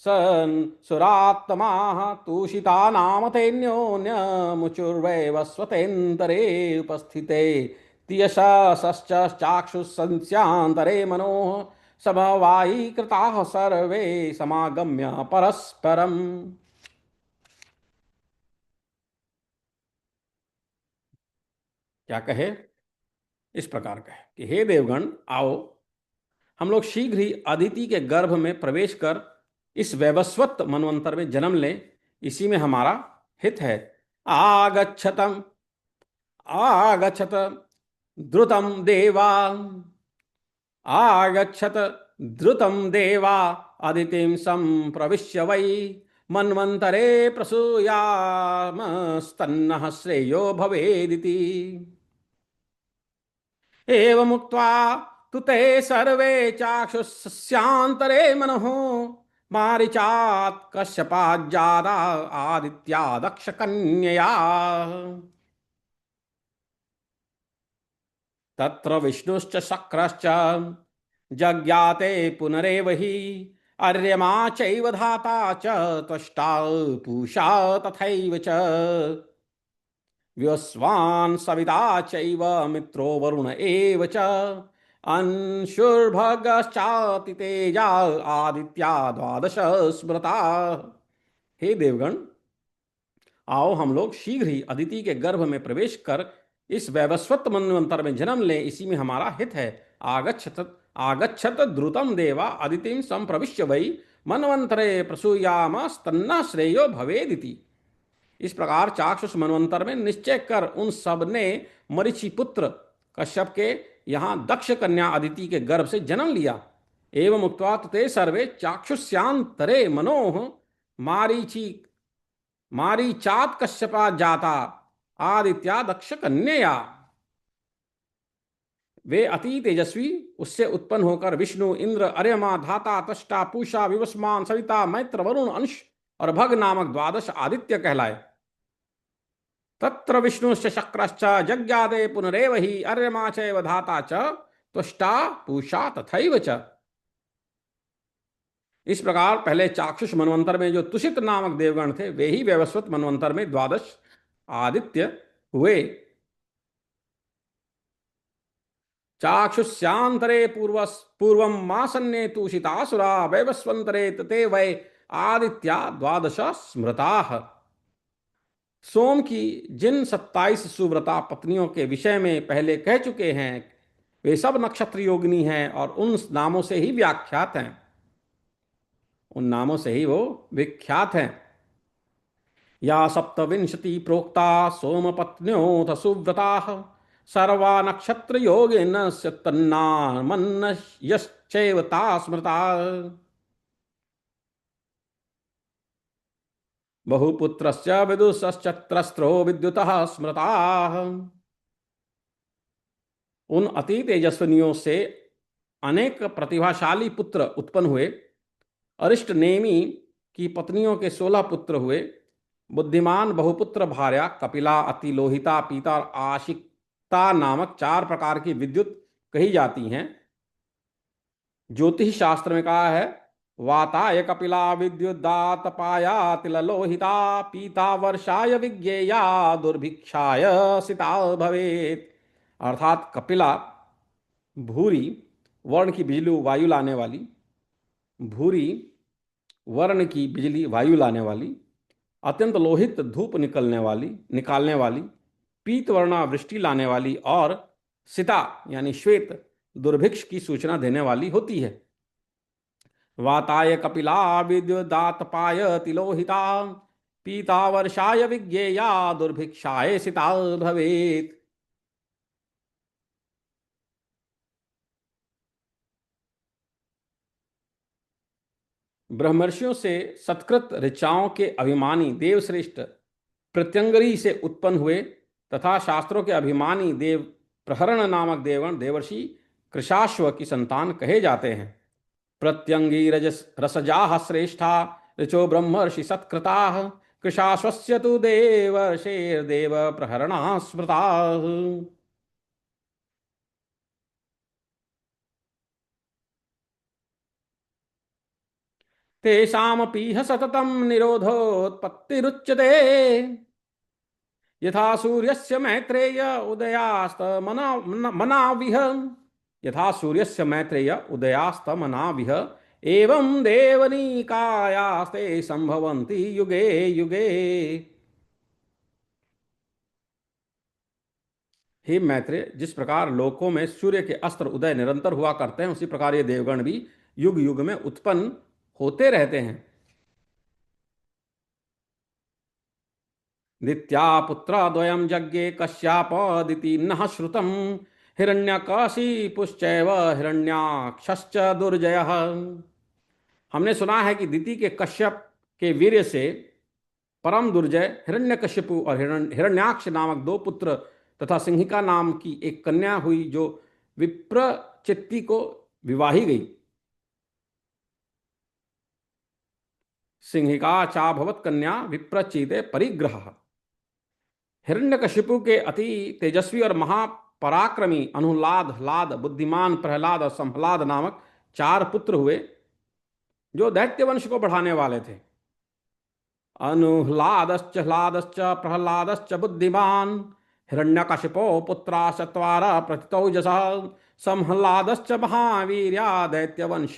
[SPEAKER 1] सन सुरात्मा तूषिता नाम तेन्योन्यमुचुर्वैवस्वतेन्तरे उपस्थिते तियशश्च चाक्षुषंस्यांतरे मनोः समवायी कृताः सर्वे समागम्य परस्परम। क्या कहे? इस प्रकार कहे कि हे देवगण, आओ हम लोग शीघ्र ही अदिति के गर्भ में प्रवेश कर इस वैवस्वत मनवंतर में जन्म लें, इसी में हमारा हित है। आगच्छतम आगच्छत द्रुतम देवा, आगच्छत द्रुतम देवा अदितिम संप्रविश्य वै, मन्वन्तरे प्रसूयामस्तन्नः श्रेयो भवेदिति। एवमुक्त्वा तु ते सर्वे चाक्षुषस्यान्तरे मनः, मारीचात् कश्यपाज्जादा आदित्या दक्षकन्यया। तत्र विष्णुश्च शक्रश्च जज्ञाते पुनरेव हि, अर्यमा चैव धाता च त्वष्टा पूषा तथैव च, व्योस्वान् सविता चैव मित्रो वरुण एव च, अंशुर्भगश्चाति तेजा आदित्या द्वादश स्मृता। हे देवगण, आओ हम लोग शीघ्र ही अदिति के गर्भ में प्रवेश कर इस वैवस्वत मनवंतर में जन्म लें, इसी में हमारा हित है। आगच्छत आगच्छत द्रुतम देवा अदितिम संप्रविश्य वै, मनवंतरे प्रसूयामस्तन्नः श्रेयो भवेदिति। इस प्रकार चाक्षुष मनवंतर में निश्चय कर उन सब ने मरीचि पुत्र कश्यप के यहाँ दक्ष कन्या अदिति के गर्भ से जन्म लिया। एवं उक्त्वा ते सर्वे चाक्षुष्यांतरे मनोः मारीचात कश्यपा जाता आदित्या दक्ष कन्यया। वे अति तेजस्वी उससे उत्पन्न होकर विष्णु, इंद्र, अर्यमा, धाता, त्वष्टा, पूषा, विवस्वान, सविता, मैत्र, वरुण, अंश और भग नामक 12 आदित्य कहलाए। तत्र विष्णुश्च शक्रश्च जज्ञाते पुनरेव हि, अर्यमा चैव धाता च त्वष्टा पूषा तथैव च। इस प्रकार पहले चाक्षुष मनवंतर में जो तुषित नामक देवगण थे, वे ही वैवस्वत मनवंतर में 12 आदित्य हुए। चाक्षुष्यांतरे पूर्वम मासन्ने तूषितासुरा, वैवस्वंतरे तते वै आदित्या द्वादश स्मृताः। सोम की जिन 27 सुव्रता पत्नियों के विषय में पहले कह चुके हैं, वे सब नक्षत्र योगिनी हैं और उन नामों से ही व्याख्यात हैं, उन नामों से ही वो विख्यात हैं। या सप्तविंशति प्रोक्ता सोम पत्न्योऽथ सुव्रताः, सर्वा नक्षत्र योगिनस्य तन्नामन्नयश्चैव ता स्मृता। बहुपुत्रस्य विदुषश्चत्रस्त्रो विद्युतः स्मृताः। उन अति तेजस्विनियों से अनेक प्रतिभाशाली पुत्र उत्पन्न हुए। अरिष्ट नेमी की पत्नियों के 16 पुत्र हुए। बुद्धिमान, बहुपुत्र भार्या, कपिला, अतिलोहिता, पीता और आशिकता नामक 4 प्रकार की विद्युत कही जाती हैं। ज्योतिष शास्त्र में कहा है, वाताय कपिला विद्युदातपाया तिललोहिता, पीता वर्षाय विज्ञेया, दुर्भिक्षाय सिता भवेत। अर्थात कपिला भूरी वर्ण की बिजली वायु लाने वाली, भूरी वर्ण की बिजली वायु लाने वाली, अत्यंत लोहित धूप निकालने वाली, पीतवर्णा वृष्टि लाने वाली और सिता यानी श्वेत दुर्भिक्ष की सूचना देने वाली होती है। वाताय कपिला विद्युदातपाय तिलोहिता, पीता वर्षाय विज्ञेया, दुर्भिक्षाय सिता भवेत। ब्रह्मर्षियों से सत्कृत ऋचाओं के अभिमानी देवश्रेष्ठ प्रत्यंगरी से उत्पन्न हुए तथा शास्त्रों के अभिमानी देव प्रहरण नामक देवगण देवर्षि कृशाश्व की संतान कहे जाते हैं। प्रत्यंगी रसजाः श्रेष्ठा ऋचो ब्रह्मर्षि सत्कृता, कृशाश्वस्य तु देवर्षेर्देव प्रहरणा स्मृता। तेषामपीह सततं निरोधोत्पत्तिरुच्यते, यथा सूर्यस्य मैत्रेय उदयास्तमनाविह, यथा सूर्यस्य मैत्रेय उदयास्तमनाविह, एवं देवनीकायास्ते संभवन्ति युगे युगे। हे मैत्रेय, जिस प्रकार लोकों में सूर्य के अस्त्र उदय निरंतर हुआ करते हैं, उसी प्रकार ये देवगण भी युग युग में उत्पन्न होते रहते हैं। दित्या पुत्रद्वयं यज्ञे कश्यापदिति नः श्रुतं, हिरण्यकशिपुश्चैव हिरण्याक्षश्च दुर्जयः। हमने सुना है कि दिति के कश्यप के वीर्य से परम दुर्जय हिरण्यकशिपु और हिरण्याक्ष नामक 2 पुत्र तथा सिंहिका नाम की एक कन्या हुई, जो विप्रचित्ति को विवाही गई। सिंहिका चाभवत कन्या विप्रचिते परिग्रह। हिरण्यकशिपु के अति तेजस्वी और महापराक्रमी अनुह्लाद, ह्लाद, बुद्धिमान, प्रहलाद और संह्लाद नामक 4 पुत्र हुए, जो दैत्य वंश को बढ़ाने वाले थे। अनुह्लादश्च ह्लादश्च प्रह्लादश्च बुद्धिमान, हिरण्यकशिपो पुत्रा चत्वारा प्रतितौजसा, संह्लादश्च महावीर्या दैत्यवंश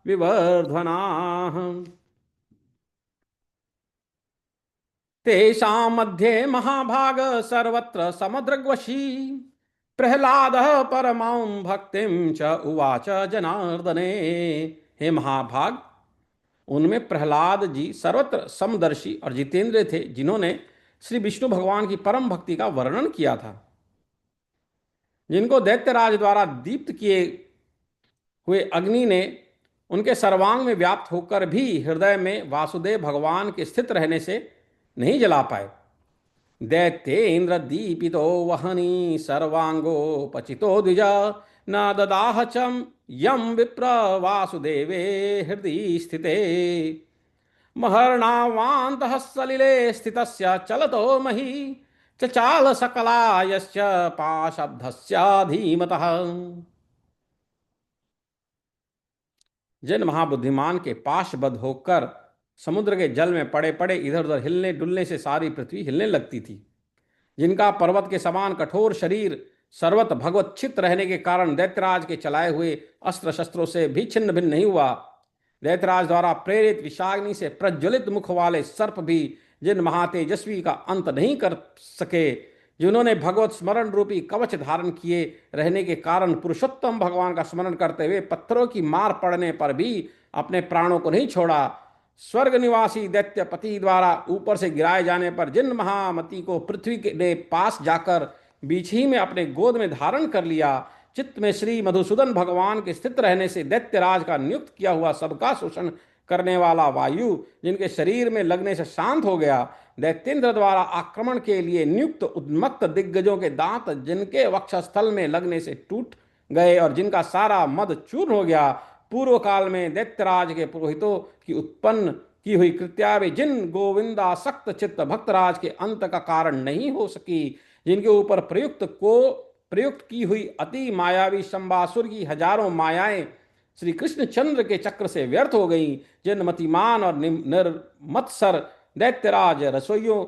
[SPEAKER 1] विवर्धनाः। तेषां मध्ये महाभाग सर्वत्र समदृग्वशी, प्रह्लादः परमां भक्तिं च उवाच जनार्दने। हे महाभाग, उनमें प्रहलाद जी सर्वत्र समदर्शी और जितेंद्र थे, जिन्होंने श्री विष्णु भगवान की परम भक्ति का वर्णन किया था। जिनको दैत्यराज द्वारा दीप्त किए हुए अग्नि ने उनके सर्वांग में व्याप्त होकर भी हृदय में वासुदेव भगवान के स्थित रहने से नहीं जला पाए। दैत्येन्द्र दीपितो वहनी सर्वांगोपचितो द्विज, न ददाह चम यम विप्र वासुदेवे हृदय स्थिते, महर्णावान्तः सलिले स्थितस्य चलतो मही, चचाल सकलायस्य पाशब्धस्य धीमतः। जिन महाबुद्धिमान के पाशबद्ध होकर समुद्र के जल में पड़े पड़े इधर उधर हिलने डुलने से सारी पृथ्वी हिलने लगती थी, जिनका पर्वत के समान कठोर शरीर सर्वत भगवत चित्त रहने के कारण दैत्यराज के चलाए हुए अस्त्र शस्त्रों से भी छिन्न भिन्न नहीं हुआ, दैत्यराज द्वारा प्रेरित विषाग्नि से प्रज्वलित मुख वाले सर्प भी जिन महातेजस्वी का अंत नहीं कर सके, जिन्होंने भगवत स्मरण रूपी कवच धारण किए रहने के कारण पुरुषोत्तम भगवान का स्मरण करते हुए पत्थरों की मार पड़ने पर भी अपने प्राणों को नहीं छोड़ा, स्वर्ग निवासी दैत्यपति द्वारा ऊपर से गिराए जाने पर जिन महामती को पृथ्वी के पास जाकर बीच ही में अपने गोद में धारण कर लिया, चित्त में श्री मधुसूदन भगवान के स्थित रहने से दैत्यराज का नियुक्त किया हुआ सबका शोषण करने वाला वायु जिनके शरीर में लगने से शांत हो गया, दैत्येंद्र द्वारा आक्रमण के लिए नियुक्त उन्मत्त दिग्गजों के दांत जिनके वक्षस्थल में लगने से टूट गए और जिनका सारा मद चूर्ण हो गया, पूर्व काल में दैत्यराज के पुरोहितों की उत्पन्न की हुई कृत्या वे जिन गोविंदासक्त चित्त भक्तराज के अंत का कारण नहीं हो सकी, जिनके ऊपर प्रयुक्त की हुई अति मायावी शंबासुर की हजारों मायाएं श्री कृष्ण चंद्र के चक्र से व्यर्थ हो गईं, जिन मतिमान और निर्मत्सर दैत्यराज रसोइयों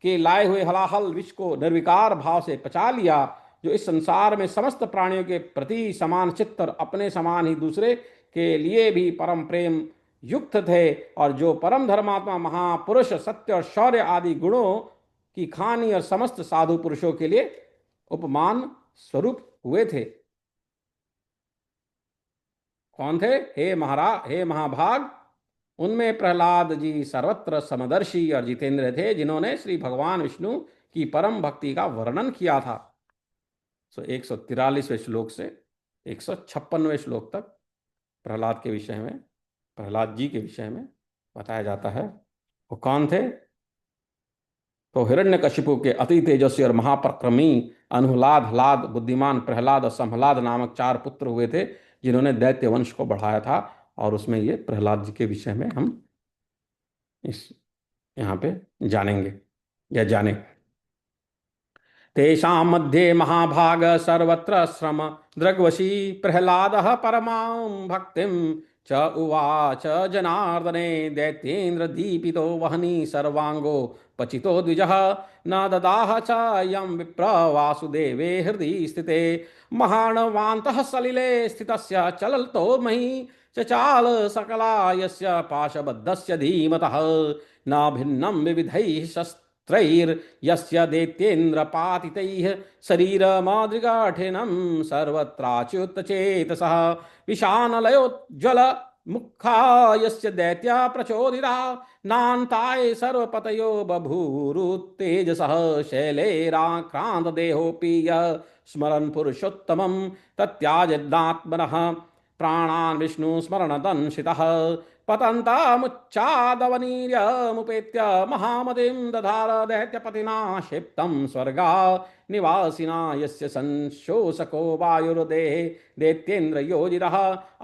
[SPEAKER 1] के लाए हुए हलाहल विष को निर्विकार भाव से पचा लिया, जो इस संसार में समस्त प्राणियों के प्रति समान चित्त और अपने समान ही दूसरे के लिए भी परम प्रेम युक्त थे, और जो परम धर्मात्मा महापुरुष सत्य और शौर्य आदि गुणों की खानी और समस्त साधु पुरुषों के लिए उपमान स्वरूप हुए थे। कौन थे? हे महाभाग, उनमें प्रहलाद जी सर्वत्र समदर्शी और जितेंद्र थे, जिन्होंने श्री भगवान विष्णु की परम भक्ति का वर्णन किया था। 143वें श्लोक से 156वें श्लोक तक प्रहलाद के विषय में, प्रहलाद जी के विषय में बताया जाता है। वो कौन थे? तो हिरण्यकशिपु के अति तेजस्वी और महापक्रमी अनुहलाद, हलाद, बुद्धिमान प्रहलाद और संहलाद नामक 4 पुत्र हुए थे, जिन्होंने दैत्य वंश को बढ़ाया था। और उसमें ये प्रहलाद जी के विषय में हम इस यहाँ पे जानेंगे या जाने। तेषां मध्ये महाभाग सर्वत्र श्रम दृग्वशी प्रहलादः परमां भक्तिं च उवाच जनार्दने दैत्येन्द्र दीपितो वहनी सर्वांगो पचितो द्विजः न ददाह च यं विप्र वासुदेवे हृदि स्थिते महाणवान्तः सलिले स्थितस्य चलतो मही चचाल सकला यस्य पाशबद्धस्य धीमतः न भिन्नं विविधैः त्रैर्यस्य दैत्येन्द्रपातितैः शरीरमादृगाठिनं सर्वत्राच्युतचेतसः विशानलयोज्ज्वल मुखा यस्य दैत्या प्रचोदिता नान्ताय सर्वपतयो बभूरुत्तेजसः शैलेराक्रान्तदेहोऽपि यः स्मरन् पुरुषोत्तमं तत्याजन्नात्मनः प्राणान् विष्णुस्मरणदंशितः पतन्तामुच्चादवनीर्यमुपेत्य महामतिं दधार दैत्यपतिना क्षिप्तं स्वर्गा निवासिना यस्य संशोषको वायुर्देहे दैत्येन्द्र योजितः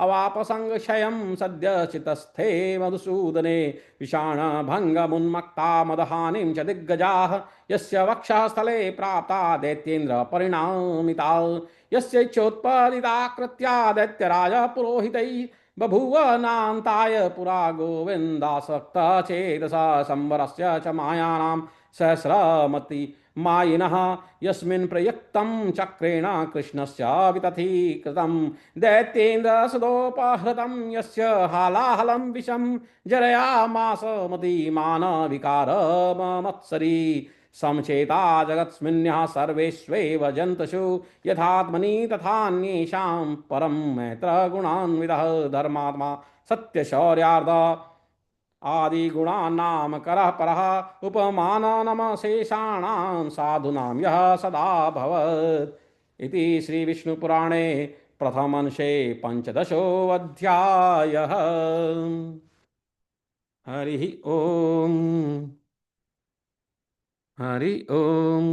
[SPEAKER 1] अवापसंक्षयं सद्य चितस्थे मधुसूदने विषाणभङ्गमुन्मत्ता मदहानिं च दिग्गजाः यस्य वक्षस्थले प्राप्ता दैत्येन्द्र परिणामिता यस्य चोत्पादिता कृत्या दैत्यराज पुरोहितैः बभूव नान्ताय पुरा गोविन्दासक्त चेतसा संवरस्य च मायानां सहस्रमति मायिनः यस्मिन् प्रयुक्तं चक्रेण कृष्णस्य वितथीकृतं दैत्येन्द्रसदोपहृतं यस्य हालाहलं विषं जरयामास मतिमान विकारमत्सरी समचेता जगत्स्मिन्यः सर्वेष्वेव जन्तुषु यथात्मनि तथान्येषां परं मैत्र गुणान्वितः धर्मात्मा सत्यशौर्यार्थ आदिगुणानां करः परः उपमाननमशेषाणां साधूनां यः सदा भवत् इति श्रीविष्णुपुराणे प्रथमंशे 15ोऽध्यायः। हरि ओम। हरि ओम।